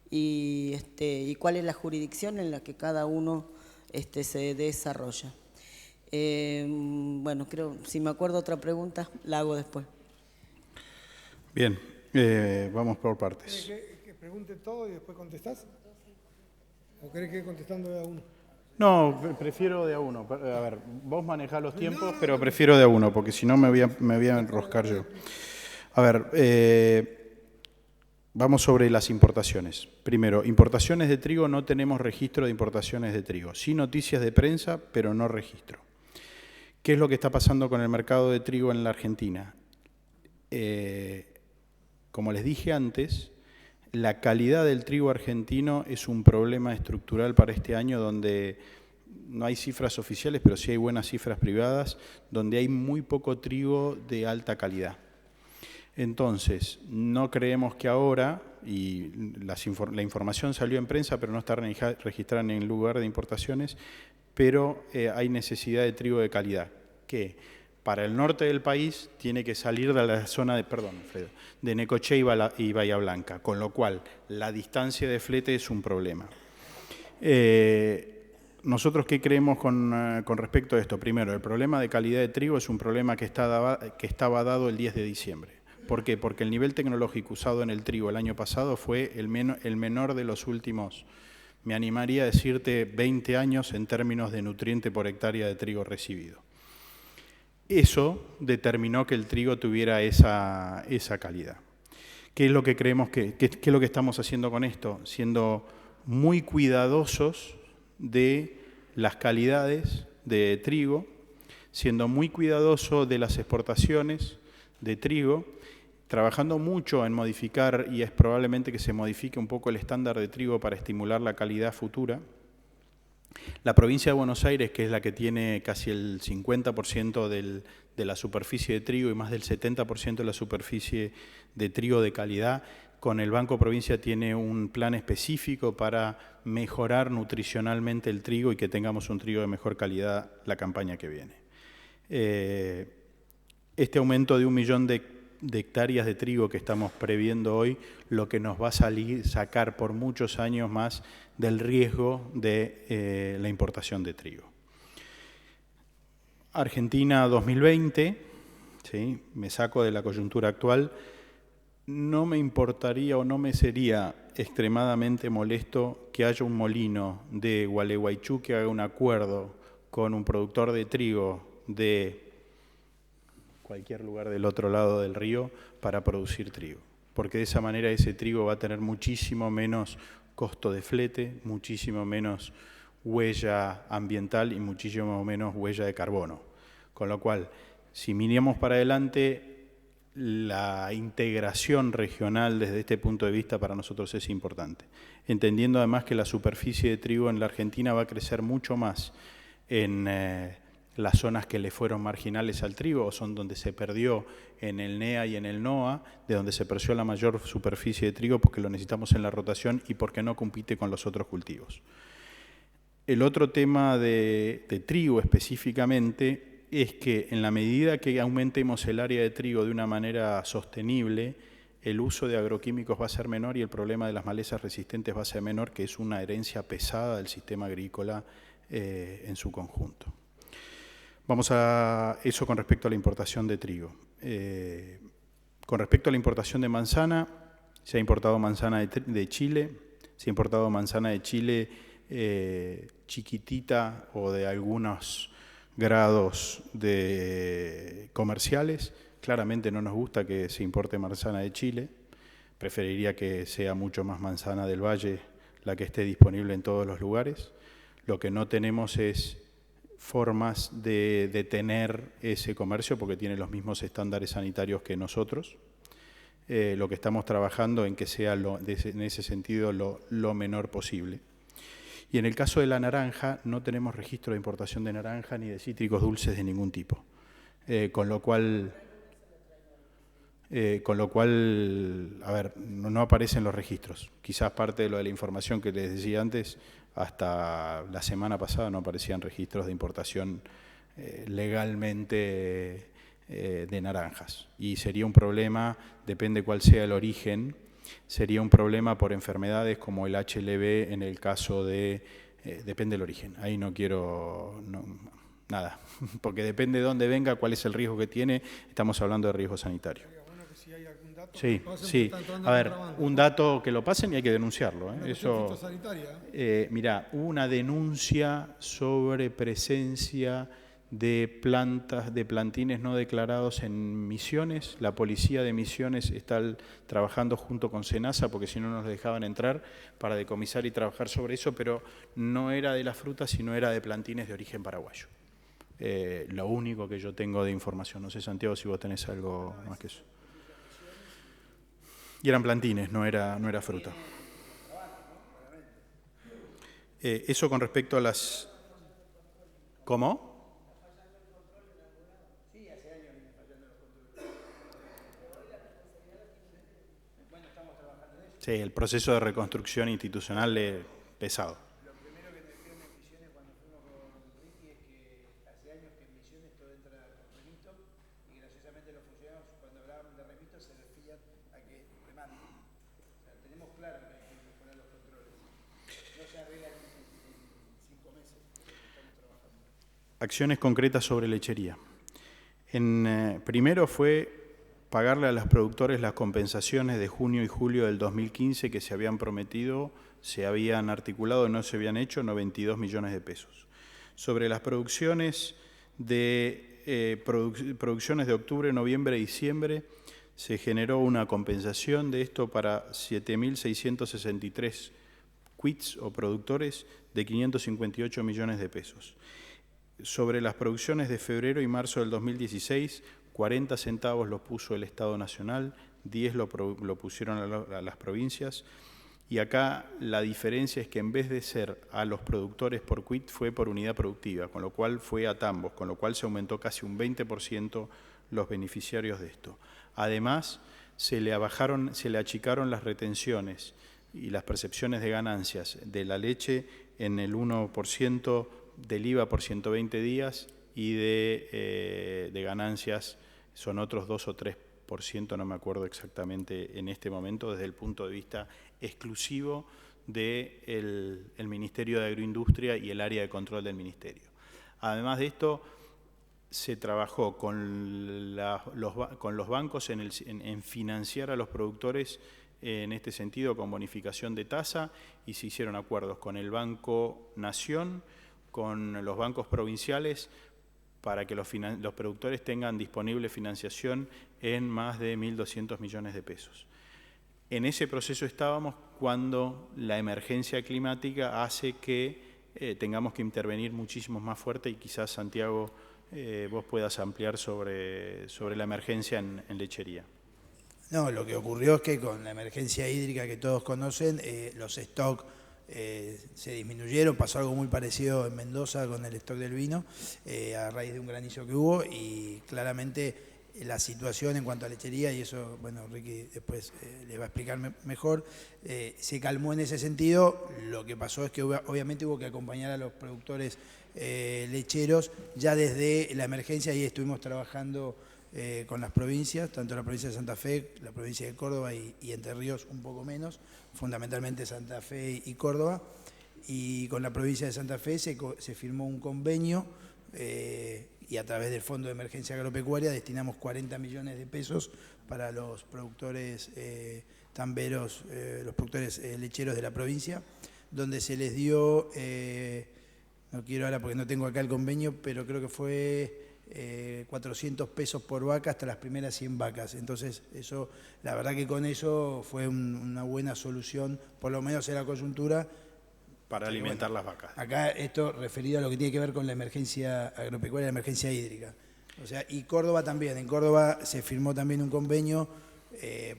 y cuál es la jurisdicción en la que cada uno se desarrolla. Bueno, creo, si me acuerdo otra pregunta, la hago después. Bien, vamos por partes. ¿Querés que pregunte todo y después contestás? ¿O querés que ir contestando de a uno? No, prefiero de a uno. A ver, vos manejás los tiempos, pero prefiero de a uno, porque si no me voy a enroscar yo. A ver, vamos sobre las importaciones. Primero, importaciones de trigo, no tenemos registro de importaciones de trigo. Sí noticias de prensa, pero no registro. ¿Qué es lo que está pasando con el mercado de trigo en la Argentina? Como les dije antes, la calidad del trigo argentino es un problema estructural para este año, donde no hay cifras oficiales, pero sí hay buenas cifras privadas, donde hay muy poco trigo de alta calidad. Entonces, no creemos que ahora, y la información salió en prensa, pero no está registrada en el lugar de importaciones, pero hay necesidad de trigo de calidad, que para el norte del país tiene que salir de la zona de Necochea y Bahía Blanca, con lo cual la distancia de flete es un problema. ¿Nosotros qué creemos con respecto a esto? Primero, el problema de calidad de trigo es un problema que estaba dado el 10 de diciembre. ¿Por qué? Porque el nivel tecnológico usado en el trigo el año pasado fue el menor de los últimos, me animaría a decirte, 20 años en términos de nutriente por hectárea de trigo recibido. Eso determinó que el trigo tuviera esa calidad. ¿Qué es lo que creemos qué es lo que estamos haciendo con esto? Siendo muy cuidadosos de las calidades de trigo, siendo muy cuidadosos de las exportaciones de trigo, trabajando mucho en modificar, y es probablemente que se modifique un poco el estándar de trigo para estimular la calidad futura. La provincia de Buenos Aires, que es la que tiene casi el 50% de la superficie de trigo y más del 70% de la superficie de trigo de calidad, con el Banco Provincia tiene un plan específico para mejorar nutricionalmente el trigo y que tengamos un trigo de mejor calidad la campaña que viene. Este aumento de 1 millón de hectáreas de trigo que estamos previendo hoy, lo que nos va a sacar por muchos años más del riesgo de la importación de trigo. Argentina 2020, ¿sí? Me saco de la coyuntura actual, no me importaría o no me sería extremadamente molesto que haya un molino de Gualeguaychú que haga un acuerdo con un productor de trigo de cualquier lugar del otro lado del río para producir trigo, porque de esa manera ese trigo va a tener muchísimo menos costo de flete, muchísimo menos huella ambiental y muchísimo menos huella de carbono. Con lo cual, si miramos para adelante, la integración regional desde este punto de vista para nosotros es importante, entendiendo además que la superficie de trigo en la Argentina va a crecer mucho más en las zonas que le fueron marginales al trigo, o son donde se perdió en el NEA y en el NOA, de donde se perdió la mayor superficie de trigo porque lo necesitamos en la rotación y porque no compite con los otros cultivos. El otro tema de trigo específicamente es que en la medida que aumentemos el área de trigo de una manera sostenible, el uso de agroquímicos va a ser menor y el problema de las malezas resistentes va a ser menor, que es una herencia pesada del sistema agrícola en su conjunto. Vamos a eso con respecto a la importación de trigo. Con respecto a la importación de manzana, se ha importado manzana de Chile, se ha importado manzana de Chile chiquitita o de algunos grados comerciales. Claramente no nos gusta que se importe manzana de Chile, preferiría que sea mucho más manzana del Valle la que esté disponible en todos los lugares. Lo que no tenemos es formas de detener ese comercio porque tiene los mismos estándares sanitarios que nosotros. Lo que estamos trabajando en que sea en ese sentido lo menor posible. Y en el caso de la naranja, no tenemos registro de importación de naranja ni de cítricos dulces de ningún tipo. Con lo cual, a ver, no aparecen los registros. Quizás parte de lo de la información que les decía antes, hasta la semana pasada no aparecían registros de importación legalmente de naranjas. Y sería un problema, depende cuál sea el origen, sería un problema por enfermedades como el HLV en el caso de, depende del origen. Ahí no quiero, nada, porque depende de dónde venga, cuál es el riesgo que tiene, estamos hablando de riesgo sanitario. Sí, sí. A ver, un dato que lo pasen y hay que denunciarlo. Eso. Mirá, hubo una denuncia sobre presencia de plantas, de plantines no declarados en Misiones. La policía de Misiones está trabajando junto con SENASA porque si no nos dejaban entrar para decomisar y trabajar sobre eso, pero no era de la fruta, sino era de plantines de origen paraguayo. Lo único que yo tengo de información. No sé, Santiago, si vos tenés algo más que eso. Y eran plantines, no era fruta. Eso con respecto a las... ¿Cómo? Sí, el proceso de reconstrucción institucional es pesado. Lo primero que me dijeron en Misiones cuando fuimos con Ricky es que hace años que en Misiones todo entra con remito y graciosamente los funcionarios cuando hablaban de remito se referían a que remanden. O sea, tenemos claro que hay que mejorar los controles. No se arreglan en 5 meses, estamos trabajando. Acciones concretas sobre lechería. Primero fue pagarle a los productores las compensaciones de junio y julio del 2015 que se habían prometido, se habían articulado, no se habían hecho, 92 millones de pesos. Sobre las producciones de octubre, noviembre y diciembre, se generó una compensación de esto para 7.663 quits o productores de 558 millones de pesos. Sobre las producciones de febrero y marzo del 2016, 40 centavos los puso el Estado Nacional, 10 lo pusieron a las provincias, y acá la diferencia es que en vez de ser a los productores por quit, fue por unidad productiva, con lo cual fue a tambos, con lo cual se aumentó casi un 20% los beneficiarios de esto. Además, se le achicaron las retenciones y las percepciones de ganancias de la leche en el 1% del IVA por 120 días y de ganancias son otros 2 o 3%, no me acuerdo exactamente en este momento, desde el punto de vista exclusivo del Ministerio de Agroindustria y el área de control del Ministerio. Además de esto, se trabajó con los bancos en financiar a los productores en este sentido con bonificación de tasa y se hicieron acuerdos con el Banco Nación, con los bancos provinciales, para que los productores tengan disponible financiación en más de 1.200 millones de pesos. En ese proceso estábamos cuando la emergencia climática hace que tengamos que intervenir muchísimo más fuerte y quizás, Santiago, vos puedas ampliar sobre la emergencia en lechería. No, lo que ocurrió es que con la emergencia hídrica que todos conocen, los stocks se disminuyeron. Pasó algo muy parecido en Mendoza con el stock del vino, a raíz de un granizo que hubo, y claramente la situación en cuanto a lechería, y eso, bueno, Ricky después le va a explicar mejor, se calmó en ese sentido. Lo que pasó es que obviamente hubo que acompañar a los productores lecheros ya desde la emergencia, y estuvimos trabajando con las provincias, tanto la provincia de Santa Fe, la provincia de Córdoba y Entre Ríos un poco menos, fundamentalmente Santa Fe y Córdoba, y con la provincia de Santa Fe se firmó un convenio, y a través del Fondo de Emergencia Agropecuaria destinamos 40 millones de pesos para los productores tamberos, los productores lecheros de la provincia, donde se les dio, no quiero ahora porque no tengo acá el convenio, pero creo que fue 400 pesos por vaca hasta las primeras 100 vacas. Entonces, eso, la verdad que con eso fue una buena solución, por lo menos en la coyuntura. Para alimentar las vacas. Acá esto referido a lo que tiene que ver con la emergencia agropecuaria, la emergencia hídrica. O sea, y Córdoba también. En Córdoba se firmó también un convenio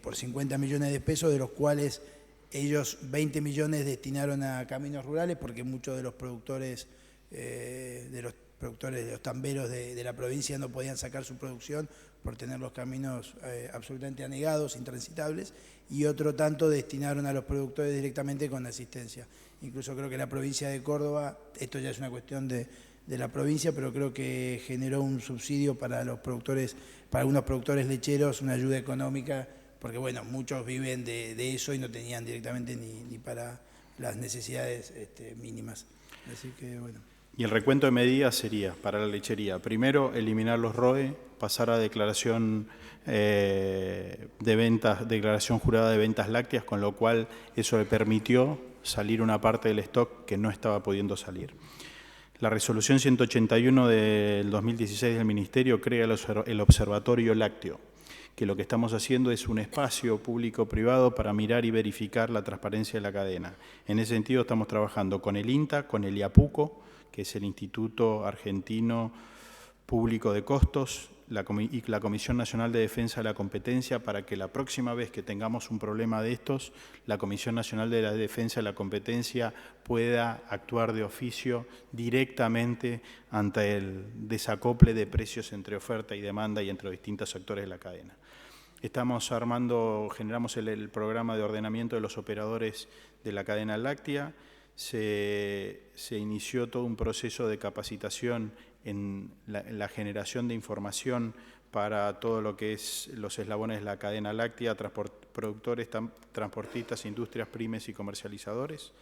por 50 millones de pesos, de los cuales ellos 20 millones destinaron a caminos rurales, porque muchos de los productores de los tamberos de la provincia no podían sacar su producción por tener los caminos absolutamente anegados, intransitables, y otro tanto destinaron a los productores directamente con asistencia. Incluso creo que la provincia de Córdoba, esto ya es una cuestión de la provincia, pero creo que generó un subsidio para los productores, para algunos productores lecheros, una ayuda económica, porque bueno, muchos viven de eso y no tenían directamente ni para las necesidades mínimas. Así que bueno. Y el recuento de medidas sería para la lechería: primero, eliminar los ROE, pasar a declaración declaración jurada de ventas lácteas, con lo cual eso le permitió salir una parte del stock que no estaba pudiendo salir. La resolución 181 del 2016 del Ministerio crea el Observatorio Lácteo, que lo que estamos haciendo es un espacio público-privado para mirar y verificar la transparencia de la cadena. En ese sentido estamos trabajando con el INTA, con el IAPUCO, que es el Instituto Argentino Público de Costos, y la Comisión Nacional de Defensa de la Competencia, para que la próxima vez que tengamos un problema de estos, la Comisión Nacional de la Defensa de la Competencia pueda actuar de oficio directamente ante el desacople de precios entre oferta y demanda y entre distintos sectores de la cadena. Generamos el programa de ordenamiento de los operadores de la cadena láctea. Se inició todo un proceso de capacitación en la generación de información para todo lo que es los eslabones de la cadena láctea, productores, transportistas, industrias, pymes y comercializadores.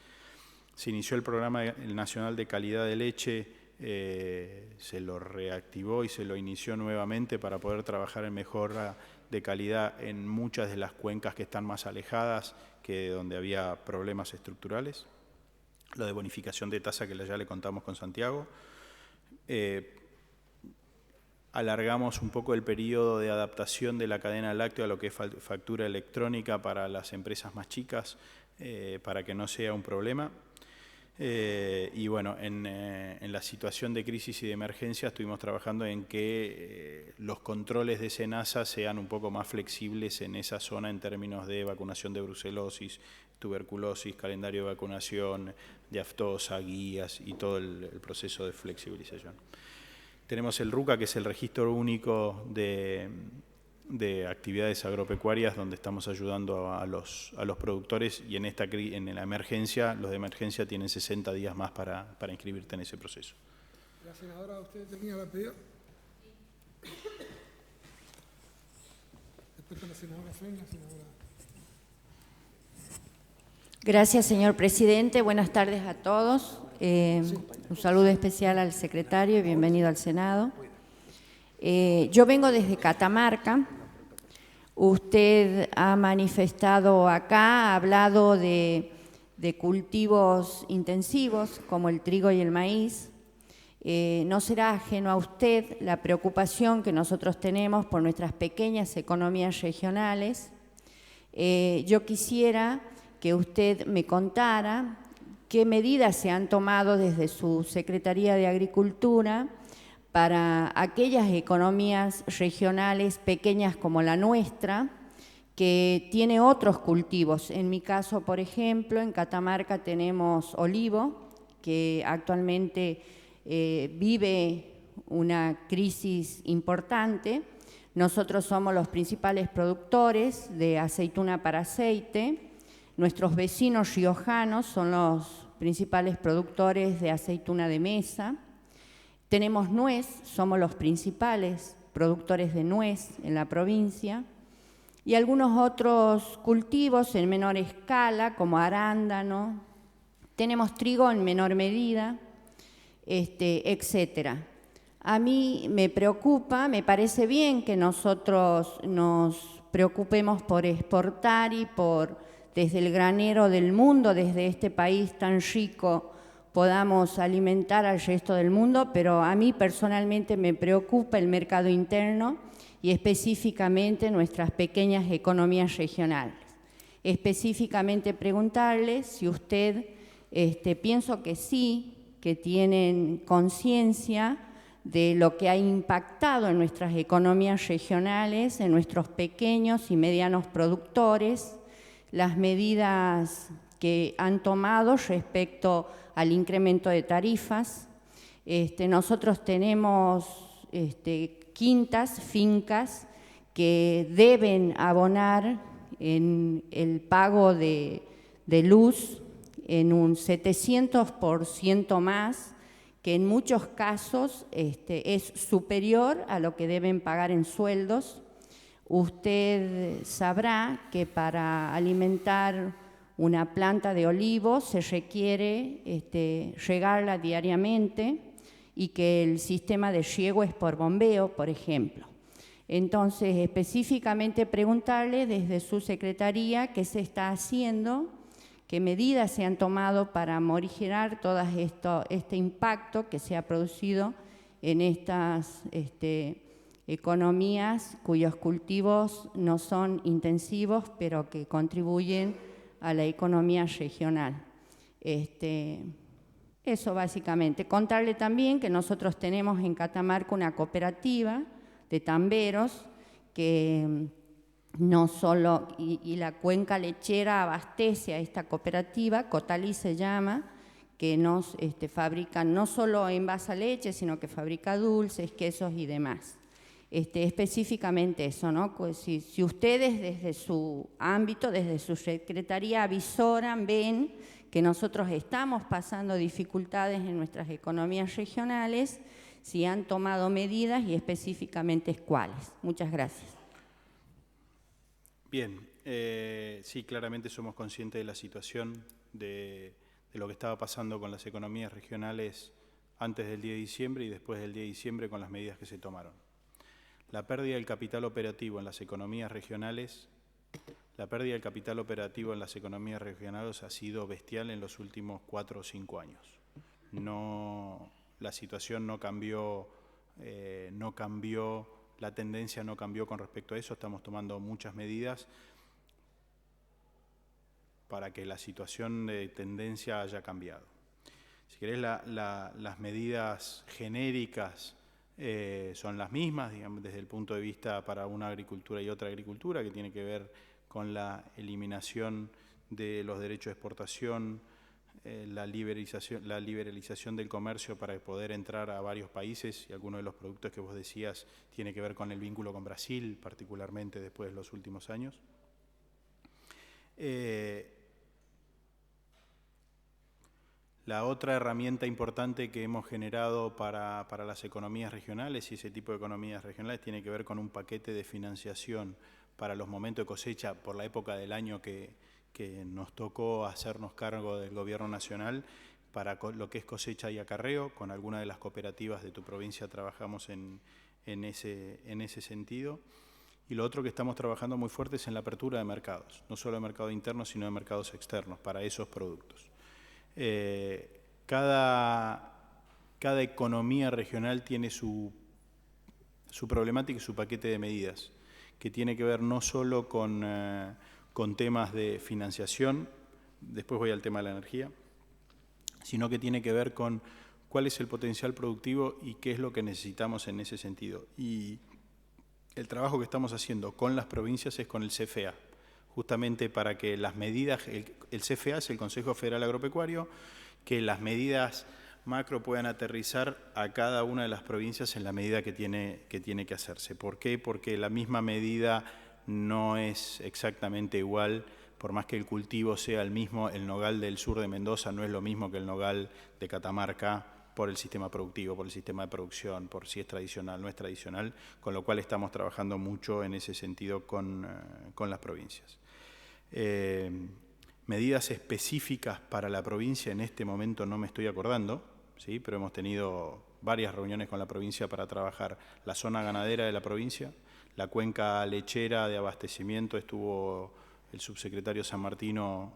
Se inició el programa nacional de calidad de leche, se lo reactivó y se lo inició nuevamente para poder trabajar en mejora de calidad en muchas de las cuencas que están más alejadas que donde había problemas estructurales. Lo de bonificación de tasa que ya le contamos con Santiago. Alargamos un poco el periodo de adaptación de la cadena láctea a lo que es factura electrónica para las empresas más chicas, para que no sea un problema. Y bueno, en la situación de crisis y de emergencia estuvimos trabajando en que los controles de SENASA sean un poco más flexibles en esa zona en términos de vacunación de brucelosis, tuberculosis, calendario de vacunación, de aftosa, guías y todo el proceso de flexibilización. Tenemos el RUCA, que es el Registro Único de actividades agropecuarias, donde estamos ayudando a los productores, y en la emergencia, los de emergencia tienen 60 días más para inscribirte en ese proceso. La senadora, ¿usted tenía la pedido? Después con la senadora Fen, la senadora. Gracias, señor presidente. Buenas tardes a todos. Un saludo especial al secretario y bienvenido al Senado. Yo vengo desde Catamarca. Usted ha manifestado acá, ha hablado de cultivos intensivos como el trigo y el maíz. No será ajeno a usted la preocupación que nosotros tenemos por nuestras pequeñas economías regionales. Yo quisiera que usted me contara qué medidas se han tomado desde su Secretaría de Agricultura para aquellas economías regionales pequeñas como la nuestra, que tiene otros cultivos. En mi caso, por ejemplo, en Catamarca tenemos olivo, que actualmente vive una crisis importante. Nosotros somos los principales productores de aceituna para aceite. Nuestros vecinos riojanos son los principales productores de aceituna de mesa. Tenemos nuez, somos los principales productores de nuez en la provincia. Y algunos otros cultivos en menor escala, como arándano. Tenemos trigo en menor medida, etcétera. A mí me preocupa, me parece bien que nosotros nos preocupemos por exportar y por, desde el granero del mundo, desde este país tan rico, podamos alimentar al resto del mundo, pero a mí personalmente me preocupa el mercado interno y específicamente nuestras pequeñas economías regionales. Específicamente preguntarle si usted, pienso que sí, que tienen conciencia de lo que ha impactado en nuestras economías regionales, en nuestros pequeños y medianos productores, las medidas que han tomado respecto al incremento de tarifas. Nosotros tenemos quintas, fincas que deben abonar en el pago de luz en un 700% más, que en muchos casos es superior a lo que deben pagar en sueldos. Usted sabrá que para alimentar una planta de olivo se requiere regarla diariamente y que el sistema de riego es por bombeo, por ejemplo. Entonces, específicamente preguntarle desde su secretaría qué se está haciendo, qué medidas se han tomado para morigerar todo este impacto que se ha producido en estas economías cuyos cultivos no son intensivos, pero que contribuyen a la economía regional. Eso básicamente. Contarle también que nosotros tenemos en Catamarca una cooperativa de tamberos que no solo, y la cuenca lechera abastece a esta cooperativa, Cotalí se llama, que nos fabrican no solo envasa leche, sino que fabrica dulces, quesos y demás. Específicamente eso, ¿no? Pues si ustedes desde su ámbito, desde su secretaría avisoran, ven que nosotros estamos pasando dificultades en nuestras economías regionales, si han tomado medidas y específicamente cuáles. Muchas gracias. Bien, sí, claramente somos conscientes de la situación de lo que estaba pasando con las economías regionales antes del 10 de diciembre y después del 10 de diciembre con las medidas que se tomaron. La pérdida del capital operativo en las economías regionales, ha sido bestial en los últimos 4 o 5 años. La situación no cambió, la tendencia no cambió con respecto a eso. Estamos tomando muchas medidas para que la situación de tendencia haya cambiado. Si querés, las medidas genéricas son las mismas, digamos, desde el punto de vista para una agricultura y otra agricultura, que tiene que ver con la eliminación de los derechos de exportación, la liberalización del comercio para poder entrar a varios países, y algunos de los productos que vos decías tiene que ver con el vínculo con Brasil, particularmente después de los últimos años. La otra herramienta importante que hemos generado para las economías regionales y ese tipo de economías regionales tiene que ver con un paquete de financiación para los momentos de cosecha por la época del año que nos tocó hacernos cargo del Gobierno Nacional para lo que es cosecha y acarreo. Con alguna de las cooperativas de tu provincia trabajamos en ese sentido. Y lo otro que estamos trabajando muy fuerte es en la apertura de mercados, no solo de mercado interno, sino de mercados externos para esos productos. Cada economía regional tiene su problemática y su paquete de medidas, que tiene que ver no solo con temas de financiación, después voy al tema de la energía, sino que tiene que ver con cuál es el potencial productivo y qué es lo que necesitamos en ese sentido. Y el trabajo que estamos haciendo con las provincias es con el CFA. justamente para que las medidas, el CFA es el Consejo Federal Agropecuario, que las medidas macro puedan aterrizar a cada una de las provincias en la medida que tiene que hacerse. ¿Por qué? Porque la misma medida no es exactamente igual, por más que el cultivo sea el mismo, el nogal del sur de Mendoza no es lo mismo que el nogal de Catamarca por el sistema productivo, por el sistema de producción, por si es tradicional, no es tradicional, con lo cual estamos trabajando mucho en ese sentido con las provincias. Medidas específicas para la provincia en este momento no me estoy acordando, ¿sí? Pero hemos tenido varias reuniones con la provincia para trabajar la zona ganadera de la provincia, la cuenca lechera de abastecimiento. Estuvo el subsecretario San Martino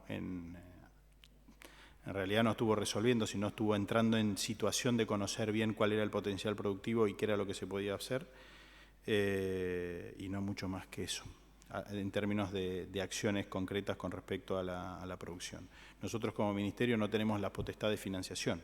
en realidad no estuvo resolviendo, sino estuvo entrando en situación de conocer bien cuál era el potencial productivo y qué era lo que se podía hacer, y no mucho más que eso, en términos de acciones concretas con respecto a la producción. Nosotros como Ministerio no tenemos la potestad de financiación,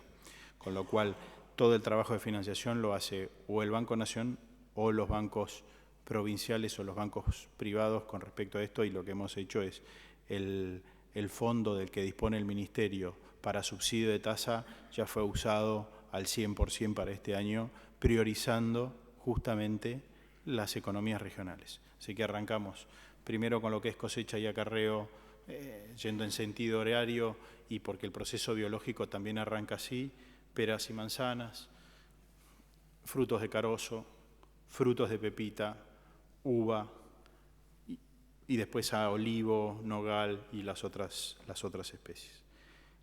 con lo cual todo el trabajo de financiación lo hace o el Banco Nación o los bancos provinciales o los bancos privados con respecto a esto, y lo que hemos hecho es el fondo del que dispone el Ministerio para subsidio de tasa ya fue usado al 100% para este año, priorizando justamente las economías regionales. Así que arrancamos primero con lo que es cosecha y acarreo, yendo en sentido horario, y porque el proceso biológico también arranca así, peras y manzanas, frutos de carozo, frutos de pepita, uva, y después a olivo, nogal y las otras especies.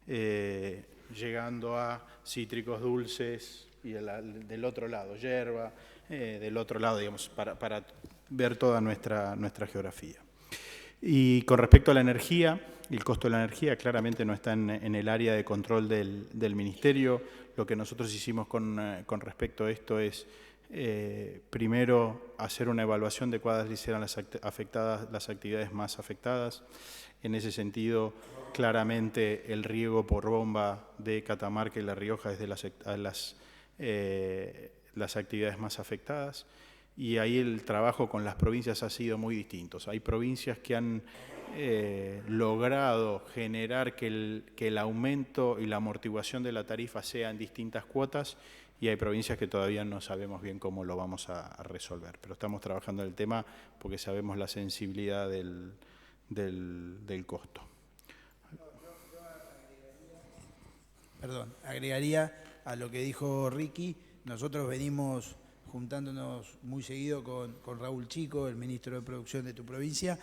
Llegando a cítricos dulces y del otro lado, yerba, del otro lado, digamos, para ver toda nuestra geografía. Y con respecto a la energía, el costo de la energía claramente no está en el área de control del Ministerio. Lo que nosotros hicimos con respecto a esto es, primero, hacer una evaluación de cuáles eran las actividades más afectadas. En ese sentido, claramente el riego por bomba de Catamarca y La Rioja es de las actividades más afectadas, y ahí el trabajo con las provincias ha sido muy distinto. Hay provincias que han logrado generar que el aumento y la amortiguación de la tarifa sea en distintas cuotas, y hay provincias que todavía no sabemos bien cómo lo vamos a resolver, pero estamos trabajando en el tema porque sabemos la sensibilidad del costo. Agregaría a lo que dijo Ricky. Nosotros venimos juntándonos muy seguido con Raúl Chico, el ministro de Producción de tu provincia.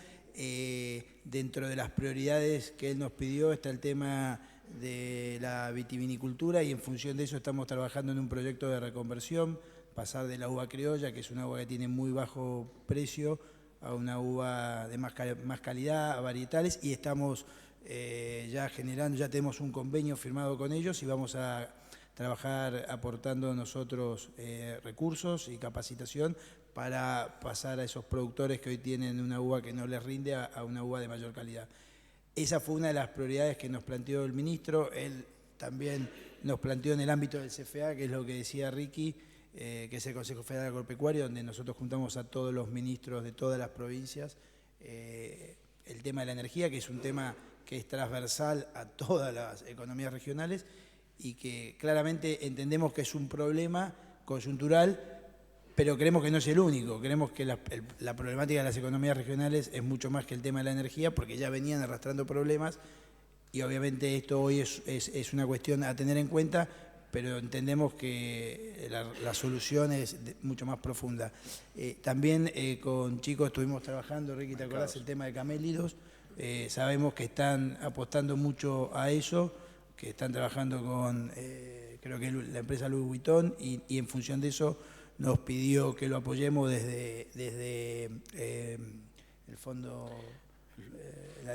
Dentro de las prioridades que él nos pidió está el tema de la vitivinicultura, y en función de eso estamos trabajando en un proyecto de reconversión, pasar de la uva criolla, que es una uva que tiene muy bajo precio, a una uva de más calidad, a varietales, y estamos ya tenemos un convenio firmado con ellos y vamos a trabajar aportando nosotros recursos y capacitación para pasar a esos productores que hoy tienen una uva que no les rinde a una uva de mayor calidad. Esa fue una de las prioridades que nos planteó el ministro. Él también nos planteó en el ámbito del CFA, que es lo que decía Ricky, que es el Consejo Federal Agropecuario, donde nosotros juntamos a todos los ministros de todas las provincias, el tema de la energía, que es un tema que es transversal a todas las economías regionales y que claramente entendemos que es un problema coyuntural, pero creemos que no es el único. Creemos que la problemática de las economías regionales es mucho más que el tema de la energía, porque ya venían arrastrando problemas, y obviamente esto hoy es una cuestión a tener en cuenta, pero entendemos que la solución es mucho más profunda. También con chicos estuvimos trabajando, Ricky, ¿te acordás? El tema de camélidos. Sabemos que están apostando mucho a eso, que están trabajando con, creo que la empresa Louis Vuitton, y en función de eso nos pidió que lo apoyemos desde el fondo, la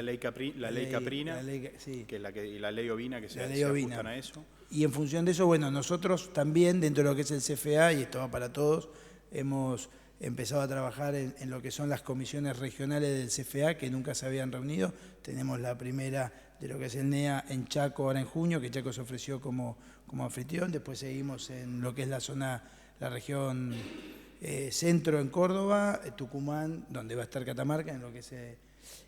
ley Caprina, sí, que y la ley Ovina, que se ajustan a eso. Y en función de eso, bueno, nosotros también, dentro de lo que es el CFA, y esto va para todos, hemos empezado a trabajar en lo que son las comisiones regionales del CFA, que nunca se habían reunido. Tenemos la primera de lo que es el NEA en Chaco ahora en junio, que Chaco se ofreció como anfitrión. Después seguimos en lo que es la región centro en Córdoba, Tucumán, donde va a estar Catamarca, en lo que es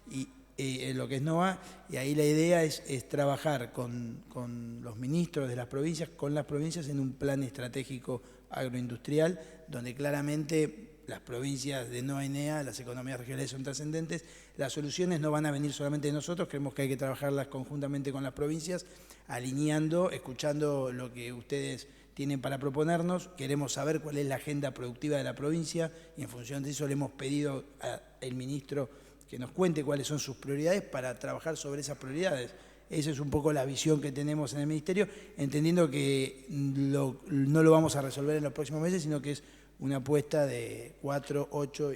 y lo que es NOA, y ahí la idea es trabajar con los ministros de las provincias, con las provincias en un plan estratégico agroindustrial, donde claramente las provincias de NOA y NEA, las economías regionales son trascendentes. Las soluciones no van a venir solamente de nosotros, creemos que hay que trabajarlas conjuntamente con las provincias, alineando, escuchando lo que ustedes tienen para proponernos. Queremos saber cuál es la agenda productiva de la provincia y en función de eso le hemos pedido al ministro que nos cuente cuáles son sus prioridades para trabajar sobre esas prioridades. Esa es un poco la visión que tenemos en el Ministerio, entendiendo que no lo vamos a resolver en los próximos meses, sino que es una apuesta de 4, 8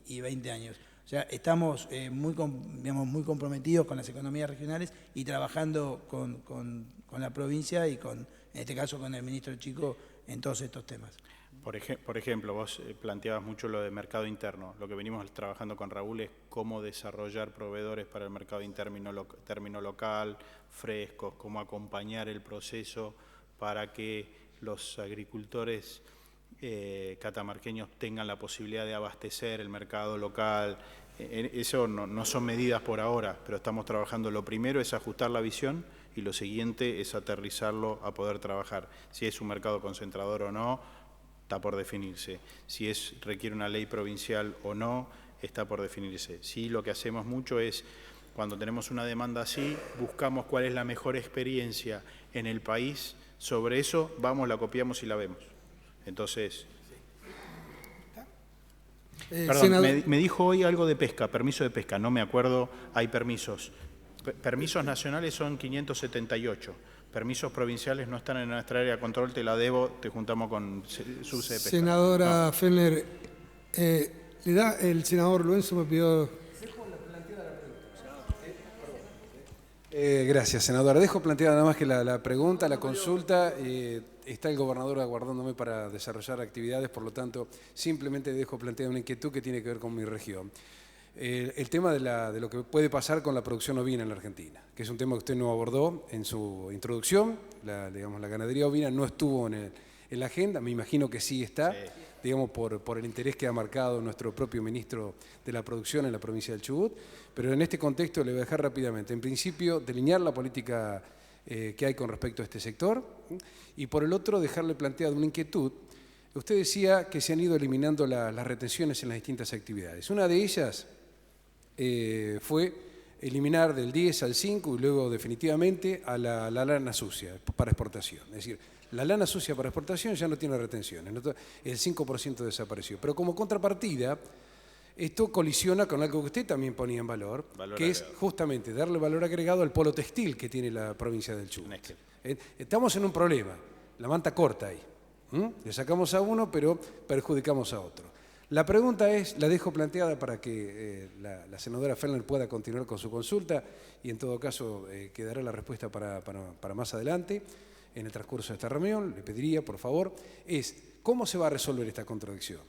y 20 años. O sea, estamos muy comprometidos con las economías regionales y trabajando con la provincia y en este caso con el ministro Chico en todos estos temas. Por ejemplo, vos planteabas mucho lo de mercado interno. Lo que venimos trabajando con Raúl es cómo desarrollar proveedores para el mercado interno local, frescos, cómo acompañar el proceso para que los agricultores catamarqueños tengan la posibilidad de abastecer el mercado local. Eso no son medidas por ahora, pero estamos trabajando. Lo primero es ajustar la visión y lo siguiente es aterrizarlo a poder trabajar. Si es un mercado concentrador o no, está por definirse. Si requiere una ley provincial o no, está por definirse. Sí, lo que hacemos mucho es, cuando tenemos una demanda así, buscamos cuál es la mejor experiencia en el país. Sobre eso, vamos, la copiamos y la vemos. Entonces, perdón, me dijo hoy algo de pesca, permiso de pesca, no me acuerdo, hay permisos. Permisos nacionales son 578. Permisos provinciales no están en nuestra área de control, te la debo, te juntamos con Subse de Pesca. Senadora Fellner, le da el senador Luenzo, me pidió... Gracias, senadora. Dejo planteada nada más que la pregunta, la consulta. Está el gobernador aguardándome para desarrollar actividades, por lo tanto, simplemente dejo planteada una inquietud que tiene que ver con mi región. El tema de lo que puede pasar con la producción ovina en la Argentina, que es un tema que usted no abordó en su introducción. La ganadería ovina no estuvo en la agenda, me imagino que sí está, digamos, por el interés que ha marcado nuestro propio ministro de la Producción en la provincia del Chubut. Pero en este contexto le voy a dejar rápidamente, en principio, delinear la política que hay con respecto a este sector y por el otro dejarle planteada una inquietud. Usted decía que se han ido eliminando las retenciones en las distintas actividades. Una de ellas fue eliminar del 10 al 5 y luego definitivamente a la lana sucia para exportación. Es decir, la lana sucia para exportación ya no tiene retenciones, el 5% desapareció. Pero como contrapartida, esto colisiona con algo que usted también ponía en valor, que es justamente darle valor agregado al polo textil que tiene la provincia del Chubut. Estamos en un problema, la manta corta ahí. Le sacamos a uno, pero perjudicamos a otro. La pregunta la dejo planteada para que la senadora Fellner pueda continuar con su consulta y en todo caso quedará la respuesta para más adelante en el transcurso de esta reunión. Le pediría, por favor, ¿cómo se va a resolver esta contradicción?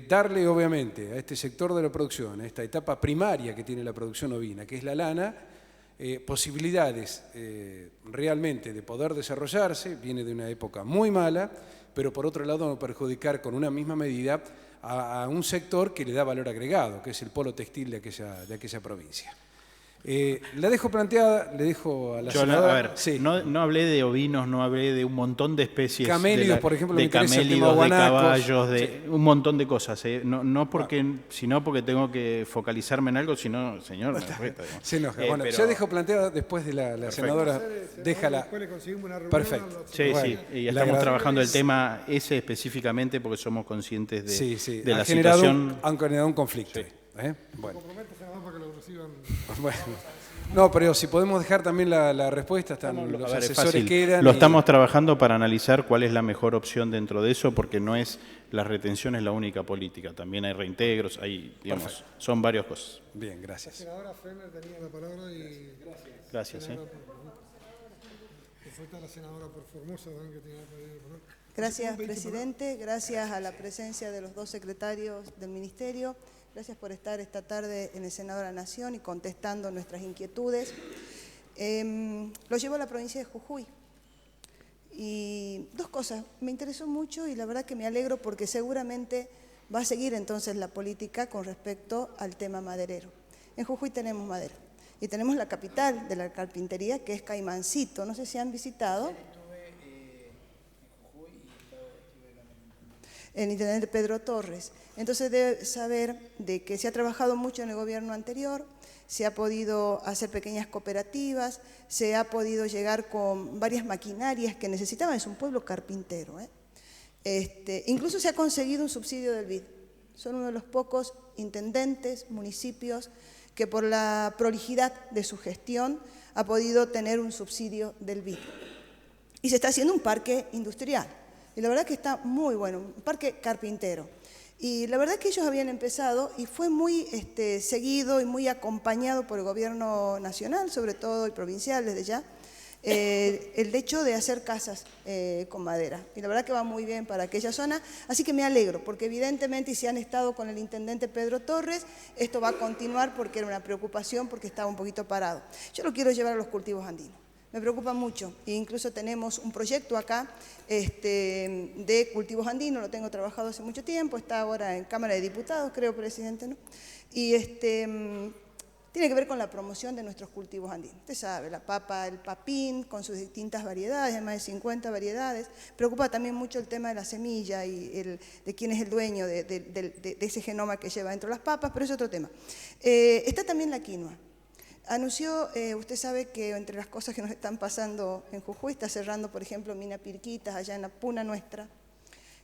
Darle, obviamente, a este sector de la producción, a esta etapa primaria que tiene la producción ovina, que es la lana, posibilidades realmente de poder desarrollarse, viene de una época muy mala, pero por otro lado no perjudicar con una misma medida a un sector que le da valor agregado, que es el polo textil de aquella provincia. La dejo planteada, le dejo a la senadora. A ver, sí. No hablé de ovinos, no hablé de un montón de especies. Camélidos, por ejemplo, de camélidos, de caballos, un montón de cosas. No porque, sino porque tengo que focalizarme en algo, sino, señor, me reta, se enoja. Bueno, pero... ya dejo planteada después de la senadora. Déjala. Perfecto. Sí, bueno, sí. Y estamos trabajando el tema ese específicamente porque somos conscientes de la situación. Han generado un conflicto. Sí. Bueno. Bueno, no, pero si podemos dejar también la respuesta, están los asesores que eran. Lo estamos trabajando para analizar cuál es la mejor opción dentro de eso, porque no es la retención es la única política, también hay reintegros, digamos, son varias cosas. Bien, gracias. La senadora Fellner tenía la palabra y... Gracias. Gracias, presidente. Gracias a la presencia de los dos secretarios del Ministerio. Gracias por estar esta tarde en el Senado de la Nación y contestando nuestras inquietudes. Lo llevo a la provincia de Jujuy. Y dos cosas, me interesó mucho y la verdad que me alegro porque seguramente va a seguir entonces la política con respecto al tema maderero. En Jujuy tenemos madera. Y tenemos la capital de la carpintería, que es Caimancito. No sé si han visitado. El intendente Pedro Torres. Entonces debe saber de que se ha trabajado mucho en el gobierno anterior, se ha podido hacer pequeñas cooperativas, se ha podido llegar con varias maquinarias que necesitaban. Es un pueblo carpintero. Incluso se ha conseguido un subsidio del BID. Son uno de los pocos intendentes, municipios, que por la prolijidad de su gestión ha podido tener un subsidio del BID. Y se está haciendo un parque industrial. Y la verdad que está muy bueno, un parque carpintero. Y la verdad que ellos habían empezado y fue muy seguido y muy acompañado por el gobierno nacional, sobre todo y provincial desde ya, el hecho de hacer casas con madera. Y la verdad que va muy bien para aquella zona, así que me alegro, porque evidentemente, y si han estado con el intendente Pedro Torres, esto va a continuar porque era una preocupación, porque estaba un poquito parado. Yo lo quiero llevar a los cultivos andinos. Me preocupa mucho, e incluso tenemos un proyecto acá de cultivos andinos, lo tengo trabajado hace mucho tiempo, está ahora en Cámara de Diputados, creo, presidente, ¿no? Y tiene que ver con la promoción de nuestros cultivos andinos. Usted sabe, la papa, el papín, con sus distintas variedades, hay más de 50 variedades. Preocupa también mucho el tema de la semilla y de quién es el dueño de ese genoma que lleva dentro de las papas, pero es otro tema. Está también la quinoa. Anunció, usted sabe que entre las cosas que nos están pasando en Jujuy, está cerrando, por ejemplo, Mina Pirquitas, allá en la puna nuestra,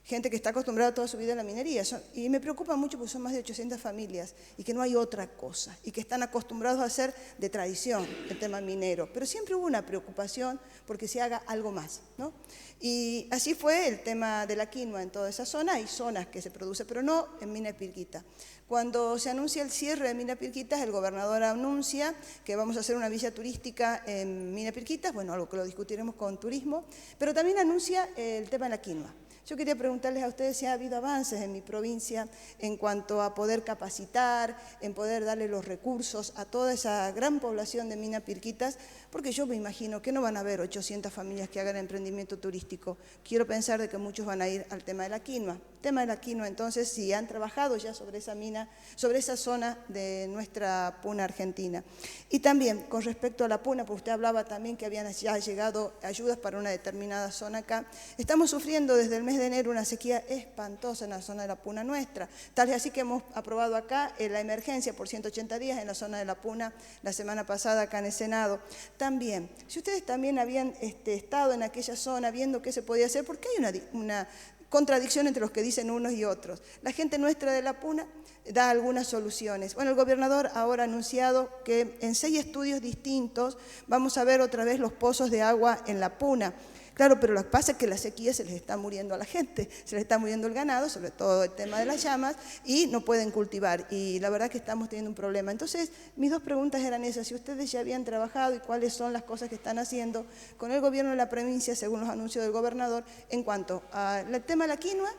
gente que está acostumbrada toda su vida a la minería. Y me preocupa mucho porque son más de 800 familias y que no hay otra cosa y que están acostumbrados a hacer de tradición el tema minero. Pero siempre hubo una preocupación porque se haga algo más, ¿no? Y así fue el tema de la quinoa en toda esa zona. Hay zonas que se produce, pero no en Mina Pirquita. Cuando se anuncia el cierre de Mina Pirquitas, el gobernador anuncia que vamos a hacer una villa turística en Mina Pirquitas, bueno, algo que lo discutiremos con turismo, pero también anuncia el tema de la quinoa. Yo quería preguntarles a ustedes si ha habido avances en mi provincia en cuanto a poder capacitar, en poder darle los recursos a toda esa gran población de Mina Pirquitas, porque yo me imagino que no van a haber 800 familias que hagan emprendimiento turístico. Quiero pensar de que muchos van a ir al tema de la quinoa. Tema de la quinoa, entonces, si han trabajado ya sobre esa mina, sobre esa zona de nuestra puna argentina. Y también, con respecto a la puna, porque usted hablaba también que habían ya llegado ayudas para una determinada zona acá, estamos sufriendo desde el mes de enero una sequía espantosa en la zona de la puna nuestra. Tal es así que hemos aprobado acá la emergencia por 180 días en la zona de la puna la semana pasada acá en el Senado. También, si ustedes también habían estado en aquella zona viendo qué se podía hacer, porque hay una contradicción entre los que dicen unos y otros. La gente nuestra de la puna da algunas soluciones. Bueno, el gobernador ahora ha anunciado que en 6 estudios distintos vamos a ver otra vez los pozos de agua en la puna. Claro, pero lo que pasa es que la sequía se les está muriendo a la gente, se les está muriendo el ganado, sobre todo el tema de las llamas, y no pueden cultivar. Y la verdad que estamos teniendo un problema. Entonces, mis 2 preguntas eran esas. Si ustedes ya habían trabajado y cuáles son las cosas que están haciendo con el gobierno de la provincia, según los anuncios del gobernador, en cuanto al tema de la quinoa,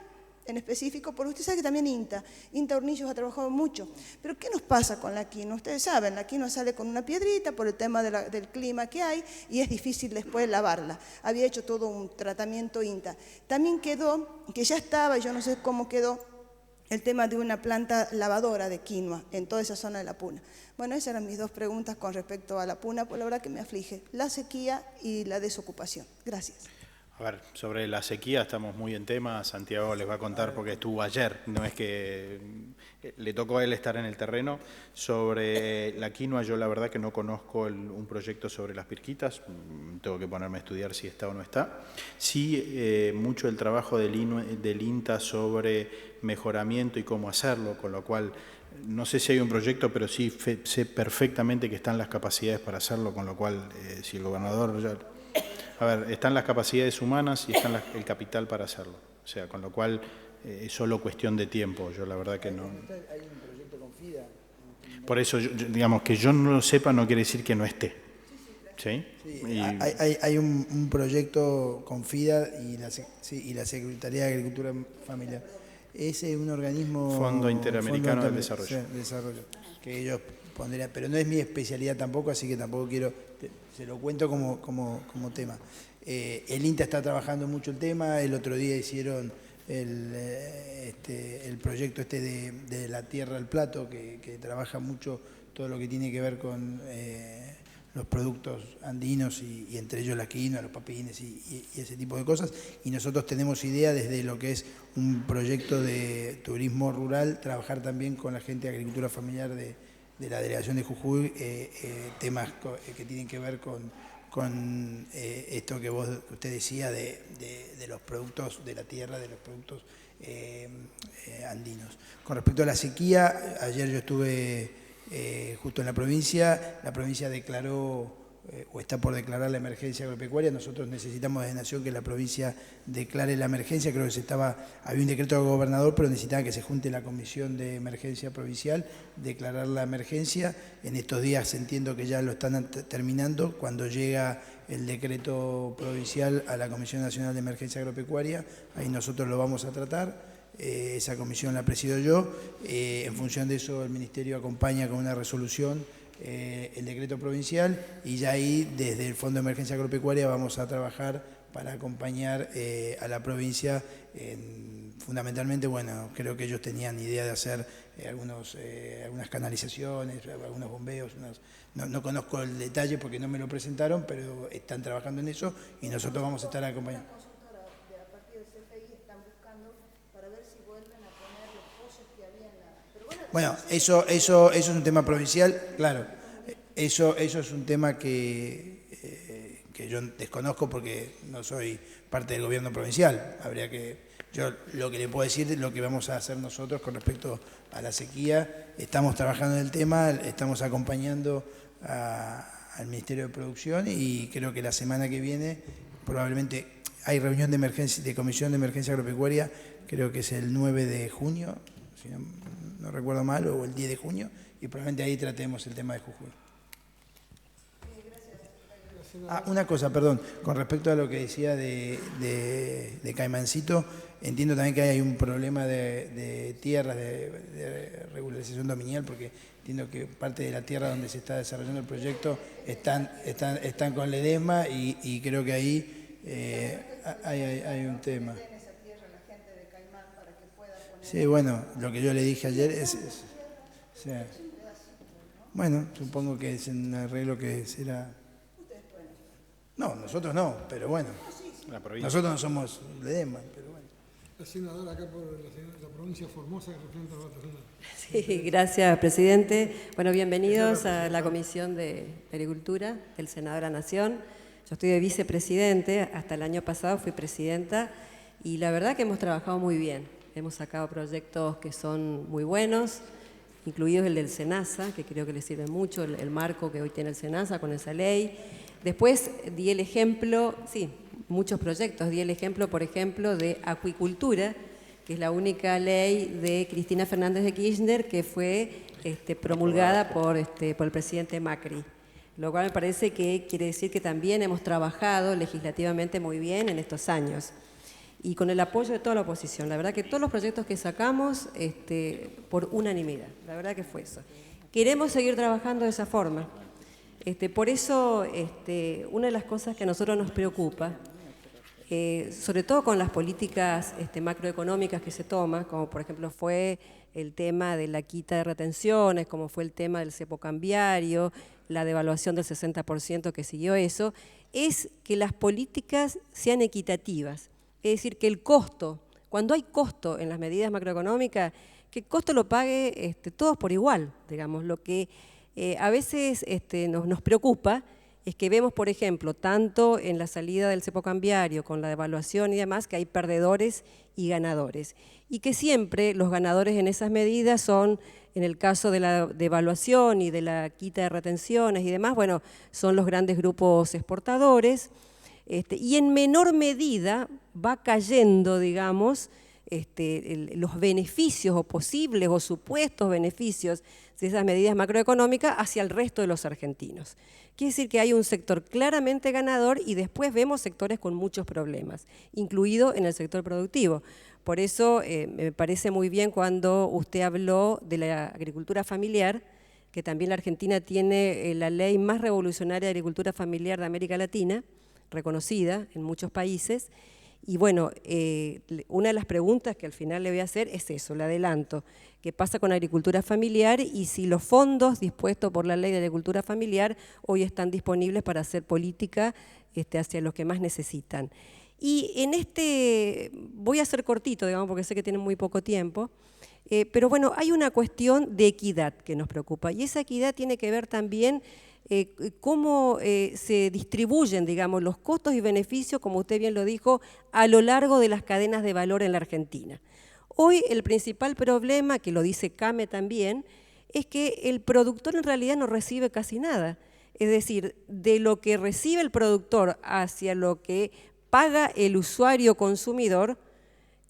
en específico, porque usted sabe que también INTA Hornillos ha trabajado mucho. Pero ¿qué nos pasa con la quinoa? Ustedes saben, la quinoa sale con una piedrita por el tema del clima que hay y es difícil después lavarla. Había hecho todo un tratamiento INTA. También quedó, que ya estaba, yo no sé cómo quedó, el tema de una planta lavadora de quinoa en toda esa zona de la puna. Bueno, esas eran mis 2 preguntas con respecto a la puna, pues la verdad que me aflige la sequía y la desocupación. Gracias. A ver, sobre la sequía estamos muy en tema, Santiago les va a contar porque estuvo ayer, no es que le tocó a él estar en el terreno. Sobre la quinoa yo la verdad que no conozco un proyecto sobre las pirquitas, tengo que ponerme a estudiar si está o no está. Sí, mucho el trabajo del INTA sobre mejoramiento y cómo hacerlo, con lo cual no sé si hay un proyecto, pero sí sé perfectamente que están las capacidades para hacerlo, con lo cual si el gobernador ya... A ver, están las capacidades humanas y está el capital para hacerlo. O sea, con lo cual es solo cuestión de tiempo. Yo la verdad que no... ¿Hay un proyecto con FIDA? Por eso, digamos, que yo no lo sepa no quiere decir que no esté. ¿Sí? Sí, hay un proyecto con FIDA y la Secretaría de Agricultura Familiar. Es un organismo... Fondo Interamericano del Desarrollo. Sí, desarrollo. Que ellos pondrían, pero no es mi especialidad tampoco, así que tampoco quiero... Se lo cuento como tema. El INTA está trabajando mucho el tema. El otro día hicieron el proyecto de la tierra al plato, que trabaja mucho todo lo que tiene que ver con los productos andinos y entre ellos la quinoa, los papines y ese tipo de cosas. Y nosotros tenemos idea desde lo que es un proyecto de turismo rural, trabajar también con la gente de agricultura familiar de la delegación de Jujuy, temas que tienen que ver con esto que usted decía de los productos de la tierra, de los productos andinos. Con respecto a la sequía, ayer yo estuve justo en la provincia declaró o está por declarar la emergencia agropecuaria. Nosotros necesitamos desde Nación que la provincia declare la emergencia. Creo que había un decreto del gobernador, pero necesitaba que se junte la comisión de emergencia provincial, declarar la emergencia. En estos días entiendo que ya lo están terminando. Cuando llega el decreto provincial a la Comisión Nacional de Emergencia Agropecuaria, ahí nosotros lo vamos a tratar. Esa comisión la presido yo. En función de eso, el Ministerio acompaña con una resolución el decreto provincial, y ya ahí desde el Fondo de Emergencia Agropecuaria vamos a trabajar para acompañar a la provincia. Fundamentalmente, bueno, creo que ellos tenían idea de hacer algunas canalizaciones, algunos bombeos, no conozco el detalle porque no me lo presentaron, pero están trabajando en eso y nosotros vamos a estar acompañando. Bueno, eso es un tema provincial, claro. Eso es un tema que yo desconozco porque no soy parte del gobierno provincial. Yo lo que le puedo decir es lo que vamos a hacer nosotros con respecto a la sequía. Estamos trabajando en el tema, estamos acompañando al Ministerio de Producción y creo que la semana que viene probablemente hay reunión de Comisión de Emergencia Agropecuaria, creo que es el 9 de junio, si no recuerdo mal, o el 10 de junio, y probablemente ahí tratemos el tema de Jujuy. Una cosa, perdón, con respecto a lo que decía de Caimancito, entiendo también que hay un problema de tierras, de regularización dominial, porque entiendo que parte de la tierra donde se está desarrollando el proyecto están con Ledesma y creo que ahí hay un tema. Sí, bueno, lo que yo le dije ayer es bueno, supongo que es un arreglo que será... No, nosotros no, pero bueno. Nosotros no somos Ledesma, pero bueno. La senadora acá por la provincia de Formosa que representa a la otra senadora. Sí, gracias, presidente. Bueno, bienvenidos a la Comisión de Agricultura del Senado de la Nación. Yo estoy de vicepresidente, hasta el año pasado fui presidenta y la verdad que hemos trabajado muy bien. Hemos sacado proyectos que son muy buenos, incluidos el del SENASA, que creo que le sirve mucho, el marco que hoy tiene el SENASA con esa ley. Después di el ejemplo, sí, muchos proyectos, di el ejemplo, por ejemplo, de acuicultura, que es la única ley de Cristina Fernández de Kirchner que fue promulgada por el presidente Macri. Lo cual me parece que quiere decir que también hemos trabajado legislativamente muy bien en estos años. Y con el apoyo de toda la oposición. La verdad que todos los proyectos que sacamos por unanimidad, la verdad que fue eso. Queremos seguir trabajando de esa forma. Por eso, una de las cosas que a nosotros nos preocupa, sobre todo con las políticas macroeconómicas que se toman, como por ejemplo fue el tema de la quita de retenciones, como fue el tema del cepo cambiario, la devaluación del 60% que siguió eso, es que las políticas sean equitativas. Es decir, que el costo, cuando hay costo en las medidas macroeconómicas, que el costo lo pague todos por igual, digamos. Lo que a veces nos preocupa es que vemos, por ejemplo, tanto en la salida del cepo cambiario, con la devaluación y demás, que hay perdedores y ganadores. Y que siempre los ganadores en esas medidas son, en el caso de la devaluación y de la quita de retenciones y demás, bueno, son los grandes grupos exportadores, y en menor medida va cayendo, digamos, los beneficios o posibles o supuestos beneficios de esas medidas macroeconómicas hacia el resto de los argentinos. Quiere decir que hay un sector claramente ganador y después vemos sectores con muchos problemas, incluido en el sector productivo. Por eso me parece muy bien cuando usted habló de la agricultura familiar, que también la Argentina tiene la ley más revolucionaria de agricultura familiar de América Latina, reconocida en muchos países, Y bueno, una de las preguntas que al final le voy a hacer es eso, le adelanto, ¿qué pasa con agricultura familiar y si los fondos dispuestos por la Ley de Agricultura Familiar hoy están disponibles para hacer política hacia los que más necesitan? Y en voy a ser cortito, digamos, porque sé que tienen muy poco tiempo, pero bueno, hay una cuestión de equidad que nos preocupa, y esa equidad tiene que ver también cómo se distribuyen, digamos, los costos y beneficios, como usted bien lo dijo, a lo largo de las cadenas de valor en la Argentina. Hoy el principal problema, que lo dice CAME también, es que el productor en realidad no recibe casi nada. Es decir, de lo que recibe el productor hacia lo que paga el usuario consumidor,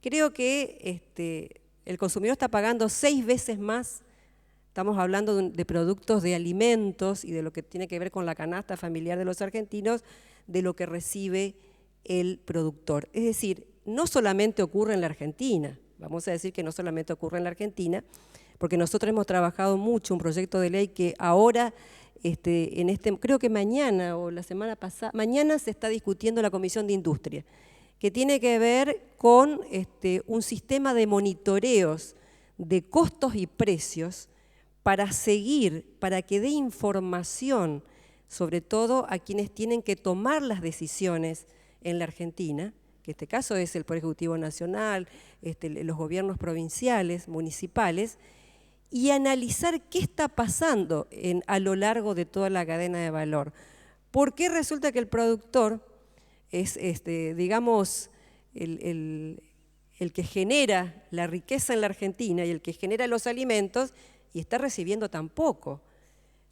creo que el consumidor está pagando 6 veces más. Estamos hablando de productos de alimentos y de lo que tiene que ver con la canasta familiar de los argentinos, de lo que recibe el productor. Es decir, no solamente ocurre en la Argentina, vamos a decir que no solamente ocurre en la Argentina, porque nosotros hemos trabajado mucho un proyecto de ley que ahora, creo que mañana o la semana pasada, mañana se está discutiendo en la Comisión de Industria, que tiene que ver con un sistema de monitoreos de costos y precios para seguir, para que dé información, sobre todo a quienes tienen que tomar las decisiones en la Argentina, que en este caso es el Poder Ejecutivo Nacional, los gobiernos provinciales, municipales, y analizar qué está pasando a lo largo de toda la cadena de valor. ¿Por qué resulta que el productor es, digamos, el que genera la riqueza en la Argentina y el que genera los alimentos y está recibiendo tan poco?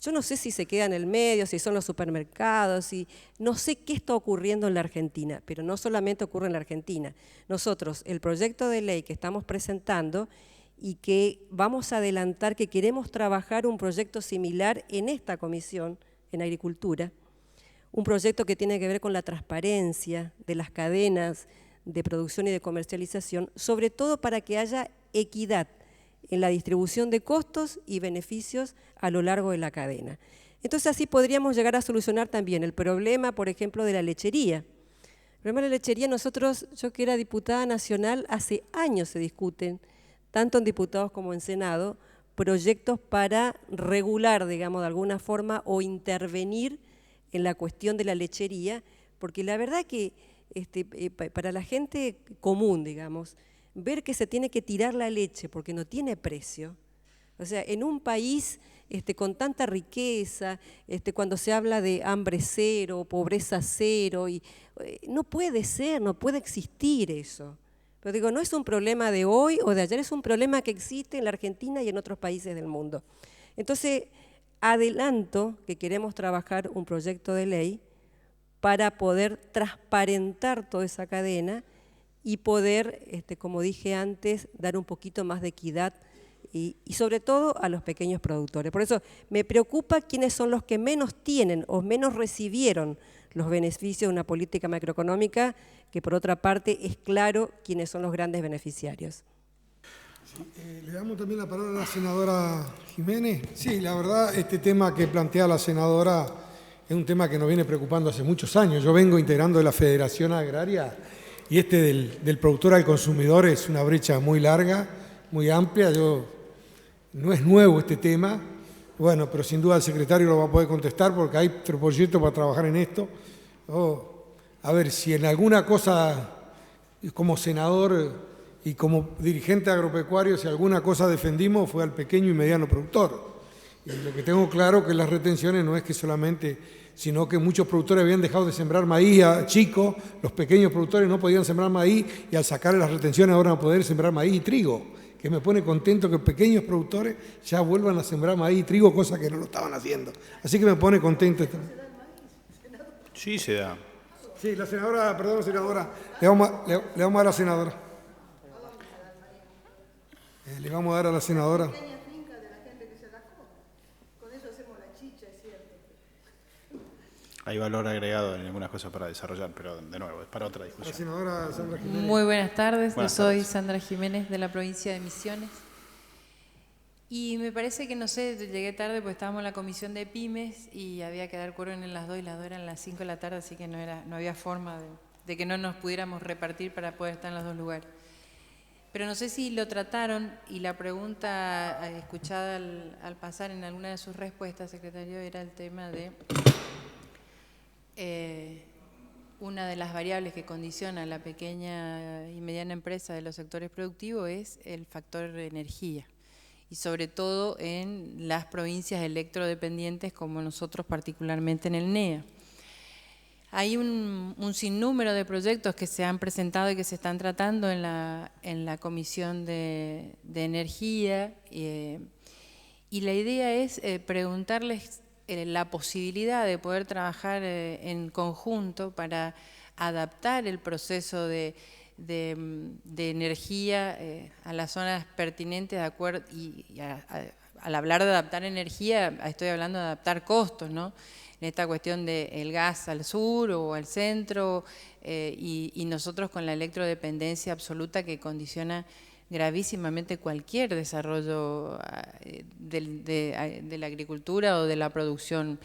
Yo no sé si se queda en el medio, si son los supermercados, no sé qué está ocurriendo en la Argentina, pero no solamente ocurre en la Argentina. Nosotros, el proyecto de ley que estamos presentando y que vamos a adelantar, que queremos trabajar un proyecto similar en esta comisión, en Agricultura, un proyecto que tiene que ver con la transparencia de las cadenas de producción y de comercialización, sobre todo para que haya equidad en la distribución de costos y beneficios a lo largo de la cadena. Entonces así podríamos llegar a solucionar también el problema, por ejemplo, de la lechería. El problema de la lechería, yo que era diputada nacional, hace años se discuten, tanto en diputados como en Senado, proyectos para regular, digamos, de alguna forma o intervenir en la cuestión de la lechería, porque la verdad que para la gente común, digamos, ver que se tiene que tirar la leche porque no tiene precio, o sea, en un país con tanta riqueza, cuando se habla de hambre cero, pobreza cero, no puede ser, no puede existir eso. Pero digo, no es un problema de hoy o de ayer, es un problema que existe en la Argentina y en otros países del mundo. Entonces, adelanto que queremos trabajar un proyecto de ley para poder transparentar toda esa cadena y poder, como dije antes, dar un poquito más de equidad y sobre todo a los pequeños productores. Por eso me preocupa quiénes son los que menos tienen o menos recibieron los beneficios de una política macroeconómica, que por otra parte es claro quiénes son los grandes beneficiarios. Sí, le damos también la palabra a la senadora Jiménez. Sí, la verdad, este tema que plantea la senadora es un tema que nos viene preocupando hace muchos años. Yo vengo integrando de la Federación Agraria y del productor al consumidor es una brecha muy larga, muy amplia. No es nuevo este tema, bueno, pero sin duda el secretario lo va a poder contestar porque hay proyectos para trabajar en esto. A ver, si en alguna cosa, como senador y como dirigente agropecuario, si alguna cosa defendimos fue al pequeño y mediano productor. Y lo que tengo claro que las retenciones no es que solamente, sino que muchos productores habían dejado de sembrar maíz a chicos, los pequeños productores no podían sembrar maíz y al sacar las retenciones ahora van a poder sembrar maíz y trigo, que me pone contento que pequeños productores ya vuelvan a sembrar maíz y trigo, cosa que no lo estaban haciendo. Así que me pone contento. Sí, se da. Sí, la senadora, perdón, senadora, le vamos a dar a la senadora. Le vamos a dar a la senadora. Hay valor agregado en algunas cosas para desarrollar, pero de nuevo, es para otra discusión. La senadora Sandra Jiménez. Muy buenas tardes, Buenas yo soy tardes. Sandra Jiménez de la provincia de Misiones. Y me parece que, no sé, llegué tarde porque estábamos en la comisión de pymes y había que dar quórum en las 2 y las 2 eran las 5 de la tarde, así que no había forma de que no nos pudiéramos repartir para poder estar en los dos lugares. Pero no sé si lo trataron, y la pregunta escuchada al pasar en alguna de sus respuestas, secretario, era el tema de una de las variables que condiciona a la pequeña y mediana empresa de los sectores productivos es el factor energía, y sobre todo en las provincias electrodependientes como nosotros, particularmente en el NEA. Hay un sinnúmero de proyectos que se han presentado y que se están tratando en la Comisión de Energía, y la idea es preguntarles la posibilidad de poder trabajar en conjunto para adaptar el proceso de energía a las zonas pertinentes, de acuerdo, al hablar de adaptar energía, estoy hablando de adaptar costos, ¿no? En esta cuestión del gas al sur o al centro, y nosotros con la electrodependencia absoluta que condiciona gravísimamente cualquier desarrollo de la agricultura o de la producción.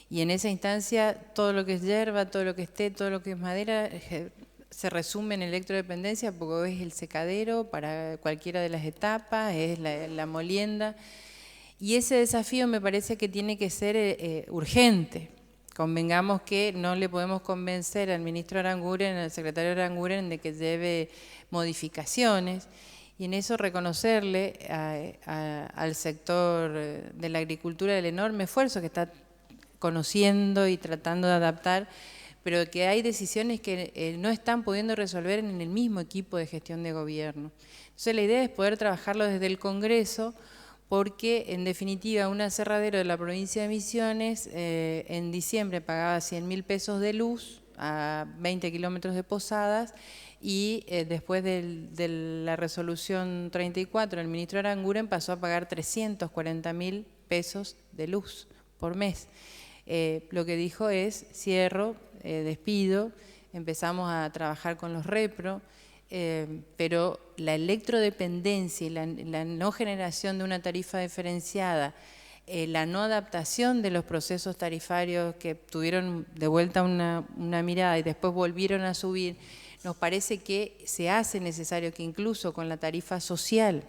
Y en esa instancia, todo lo que es hierba, todo lo que esté, todo lo que es madera, se resume en electrodependencia, porque es el secadero para cualquiera de las etapas, es la molienda. Y ese desafío me parece que tiene que ser urgente. Convengamos que no le podemos convencer al ministro Aranguren, al secretario Aranguren, de que lleve modificaciones, y en eso reconocerle al sector de la agricultura el enorme esfuerzo que está conociendo y tratando de adaptar, pero que hay decisiones que no están pudiendo resolver en el mismo equipo de gestión de gobierno. Entonces la idea es poder trabajarlo desde el Congreso, porque en definitiva un aserradero de la provincia de Misiones en diciembre pagaba 100.000 pesos de luz a 20 kilómetros de Posadas, y después de la resolución 34 el ministro Aranguren pasó a pagar 340.000 pesos de luz por mes. Lo que dijo es: cierro, despido, empezamos a trabajar con los repro, pero la electrodependencia y la no generación de una tarifa diferenciada, la no adaptación de los procesos tarifarios que tuvieron de vuelta una mirada y después volvieron a subir, nos parece que se hace necesario que incluso con la tarifa social,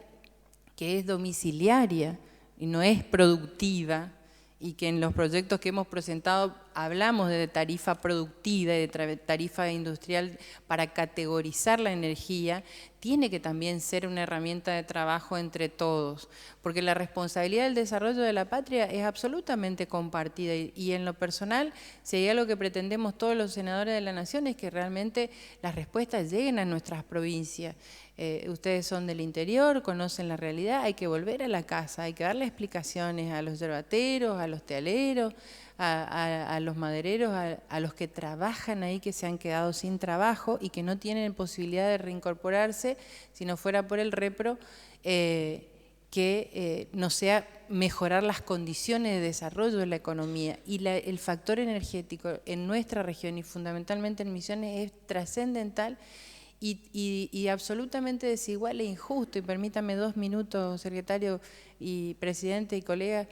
que es domiciliaria y no es productiva, y que en los proyectos que hemos presentado hablamos de tarifa productiva y de tarifa industrial para categorizar la energía, tiene que también ser una herramienta de trabajo entre todos, porque la responsabilidad del desarrollo de la patria es absolutamente compartida, y en lo personal, si hay algo que pretendemos todos los senadores de la Nación, es que realmente las respuestas lleguen a nuestras provincias. Ustedes son del interior, conocen la realidad, hay que volver a la casa, hay que darle explicaciones a los yerbateros, a los tealeros, a los madereros, a los que trabajan ahí, que se han quedado sin trabajo y que no tienen posibilidad de reincorporarse si no fuera por el repro, que no sea mejorar las condiciones de desarrollo de la economía. Y el factor energético en nuestra región y fundamentalmente en Misiones es trascendental y absolutamente desigual e injusto. Y permítame 2 minutos, secretario y presidente y colega.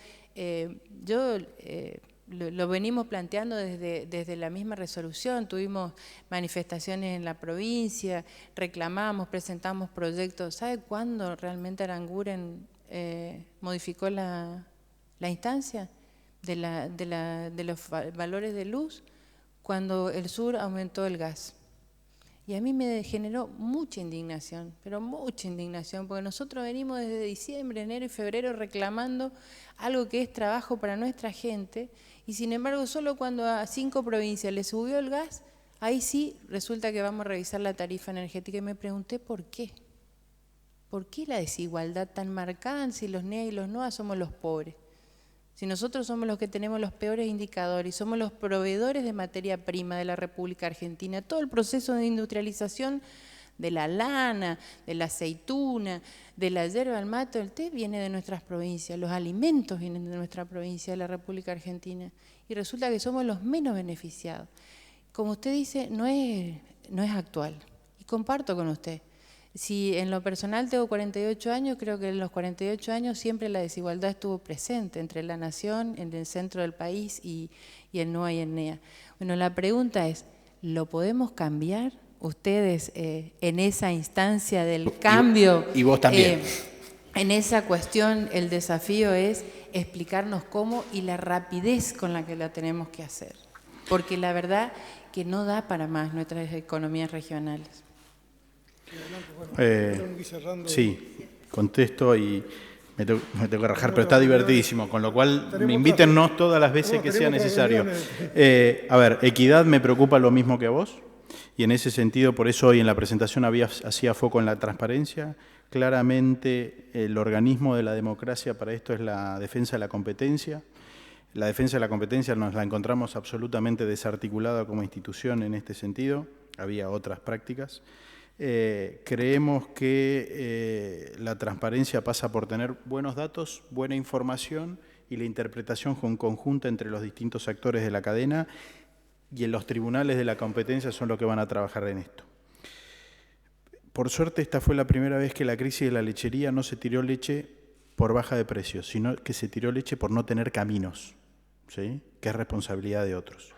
Lo venimos planteando desde la misma resolución, tuvimos manifestaciones en la provincia, reclamamos, presentamos proyectos. ¿Sabe cuándo realmente Aranguren modificó la instancia de los valores de luz? Cuando el sur aumentó el gas. Y a mí me generó mucha indignación, pero mucha indignación, porque nosotros venimos desde diciembre, enero y febrero reclamando algo que es trabajo para nuestra gente, y sin embargo solo cuando a 5 provincias les subió el gas, ahí sí resulta que vamos a revisar la tarifa energética. Y me pregunté por qué. ¿Por qué la desigualdad tan marcada si los NEA y los NOA somos los pobres? Si nosotros somos los que tenemos los peores indicadores, somos los proveedores de materia prima de la República Argentina, todo el proceso de industrialización de la lana, de la aceituna, de la yerba, el mate, el té, viene de nuestras provincias, los alimentos vienen de nuestra provincia, de la República Argentina, y resulta que somos los menos beneficiados. Como usted dice, no es actual, y comparto con usted. Si en lo personal tengo 48 años, creo que en los 48 años siempre la desigualdad estuvo presente entre la nación, en el centro del país y el NOA y el NEA. Bueno, la pregunta es, ¿lo podemos cambiar? Ustedes en esa instancia del cambio. Y vos también. En esa cuestión el desafío es explicarnos cómo y la rapidez con la que lo tenemos que hacer. Porque la verdad que no da para más nuestras economías regionales. Sí, contesto y me tengo que rajar, pero está divertidísimo, con lo cual invítennos todas las veces que sea necesario. A ver, equidad me preocupa lo mismo que a vos, y en ese sentido, por eso hoy en la presentación hacía foco en la transparencia. Claramente el organismo de la democracia para esto es la defensa de la competencia. La defensa de la competencia nos la encontramos absolutamente desarticulada como institución en este sentido. Había otras prácticas. Creemos que la transparencia pasa por tener buenos datos, buena información y la interpretación conjunta entre los distintos actores de la cadena, y en los tribunales de la competencia son los que van a trabajar en esto. Por suerte, esta fue la primera vez que la crisis de la lechería no se tiró leche por baja de precios, sino que se tiró leche por no tener caminos, ¿sí? Que es responsabilidad de otros.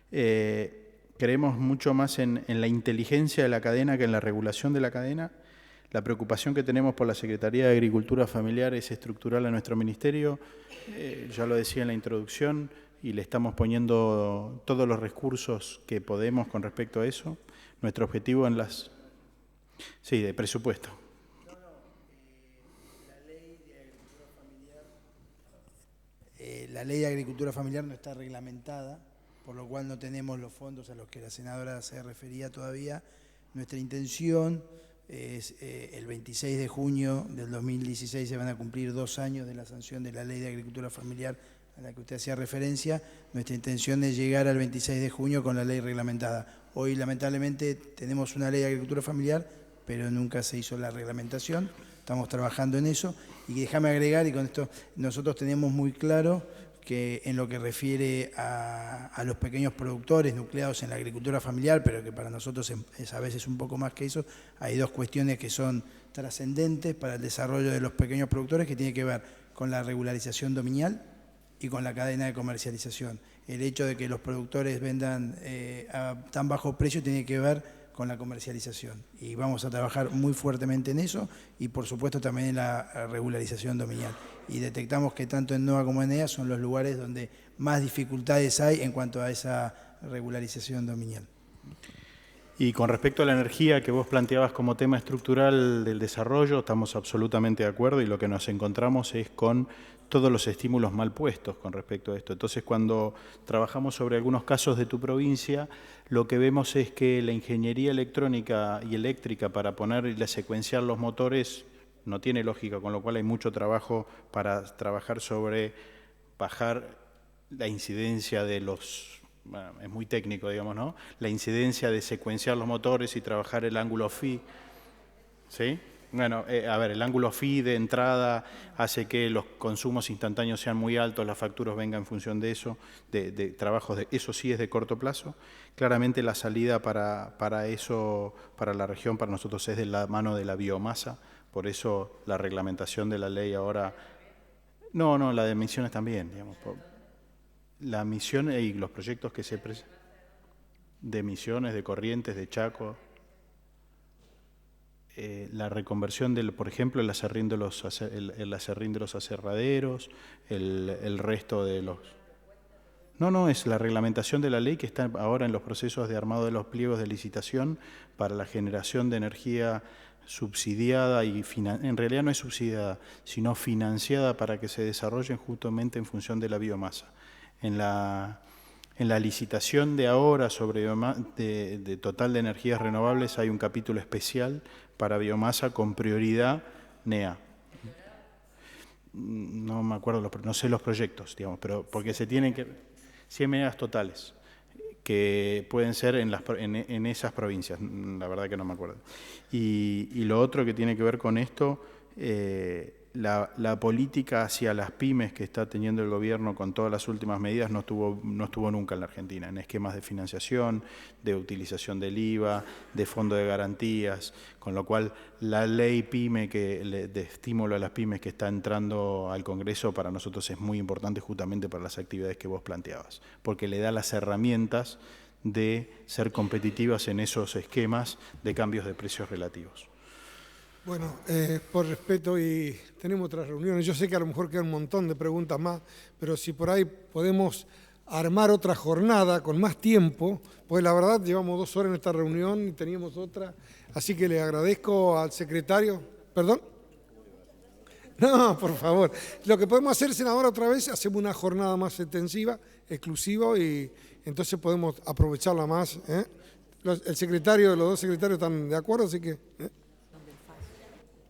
Creemos mucho más en la inteligencia de la cadena que en la regulación de la cadena. La preocupación que tenemos por la Secretaría de Agricultura Familiar es estructural a nuestro ministerio. Ya lo decía en la introducción, y le estamos poniendo todos los recursos que podemos con respecto a eso. Nuestro objetivo en las... Sí, de presupuesto. La ley de agricultura familiar no está reglamentada, por lo cual no tenemos los fondos a los que la senadora se refería todavía. Nuestra intención es, el 26 de junio del 2016 se van a cumplir 2 años de la sanción de la ley de agricultura familiar a la que usted hacía referencia. Nuestra intención es llegar al 26 de junio con la ley reglamentada. Hoy, lamentablemente, tenemos una ley de agricultura familiar, pero nunca se hizo la reglamentación. Estamos trabajando en eso. Y déjame agregar, y con esto nosotros tenemos muy claro que en lo que refiere a los pequeños productores nucleados en la agricultura familiar, pero que para nosotros es a veces un poco más que eso, hay 2 cuestiones que son trascendentes para el desarrollo de los pequeños productores, que tiene que ver con la regularización dominial y con la cadena de comercialización. El hecho de que los productores vendan a tan bajo precio tiene que ver con la comercialización. Y vamos a trabajar muy fuertemente en eso y, por supuesto, también en la regularización dominial. Y detectamos que tanto en NOA como en EA son los lugares donde más dificultades hay en cuanto a esa regularización dominial. Y con respecto a la energía que vos planteabas como tema estructural del desarrollo, estamos absolutamente de acuerdo, y lo que nos encontramos es con todos los estímulos mal puestos con respecto a esto. Entonces, cuando trabajamos sobre algunos casos de tu provincia, lo que vemos es que la ingeniería electrónica y eléctrica para poner y secuenciar los motores no tiene lógica, con lo cual hay mucho trabajo para trabajar sobre bajar la incidencia de los... Bueno, es muy técnico, digamos, ¿no? La incidencia de secuenciar los motores y trabajar el ángulo phi, ¿sí? Bueno, a ver, el ángulo phi de entrada hace que los consumos instantáneos sean muy altos, las facturas vengan en función de eso, de trabajos de eso sí es de corto plazo. Claramente la salida para eso, para la región, para nosotros es de la mano de la biomasa, por eso la reglamentación de la ley ahora... No, la de emisiones también, digamos. La misión y los proyectos que se presentan de emisiones, de corrientes, de Chaco... la reconversión, por ejemplo, el aserrín de los aserraderos, el resto de los... No, es la reglamentación de la ley que está ahora en los procesos de armado de los pliegos de licitación para la generación de energía subsidiada y en realidad no es subsidiada, sino financiada para que se desarrollen justamente en función de la biomasa. En la licitación de ahora sobre de total de energías renovables hay un capítulo especial para biomasa con prioridad NEA. No me acuerdo, no sé los proyectos, digamos, pero porque se tienen que... 100 megas totales, que pueden ser en esas provincias, la verdad que no me acuerdo. Y lo otro que tiene que ver con esto, la política hacia las pymes que está teniendo el gobierno con todas las últimas medidas no estuvo nunca en la Argentina, en esquemas de financiación, de utilización del IVA, de fondo de garantías, con lo cual la ley pyme de estímulo a las pymes que está entrando al Congreso para nosotros es muy importante justamente para las actividades que vos planteabas, porque le da las herramientas de ser competitivas en esos esquemas de cambios de precios relativos. Bueno, por respeto, y tenemos otras reuniones, yo sé que a lo mejor quedan un montón de preguntas más, pero si por ahí podemos armar otra jornada con más tiempo, pues la verdad llevamos 2 horas en esta reunión y teníamos otra, así que le agradezco al secretario. ¿Perdón? No, por favor. Lo que podemos hacer, senadora, otra vez, hacemos una jornada más extensiva, exclusiva, y entonces podemos aprovecharla más. El secretario, los 2 secretarios están de acuerdo, así que...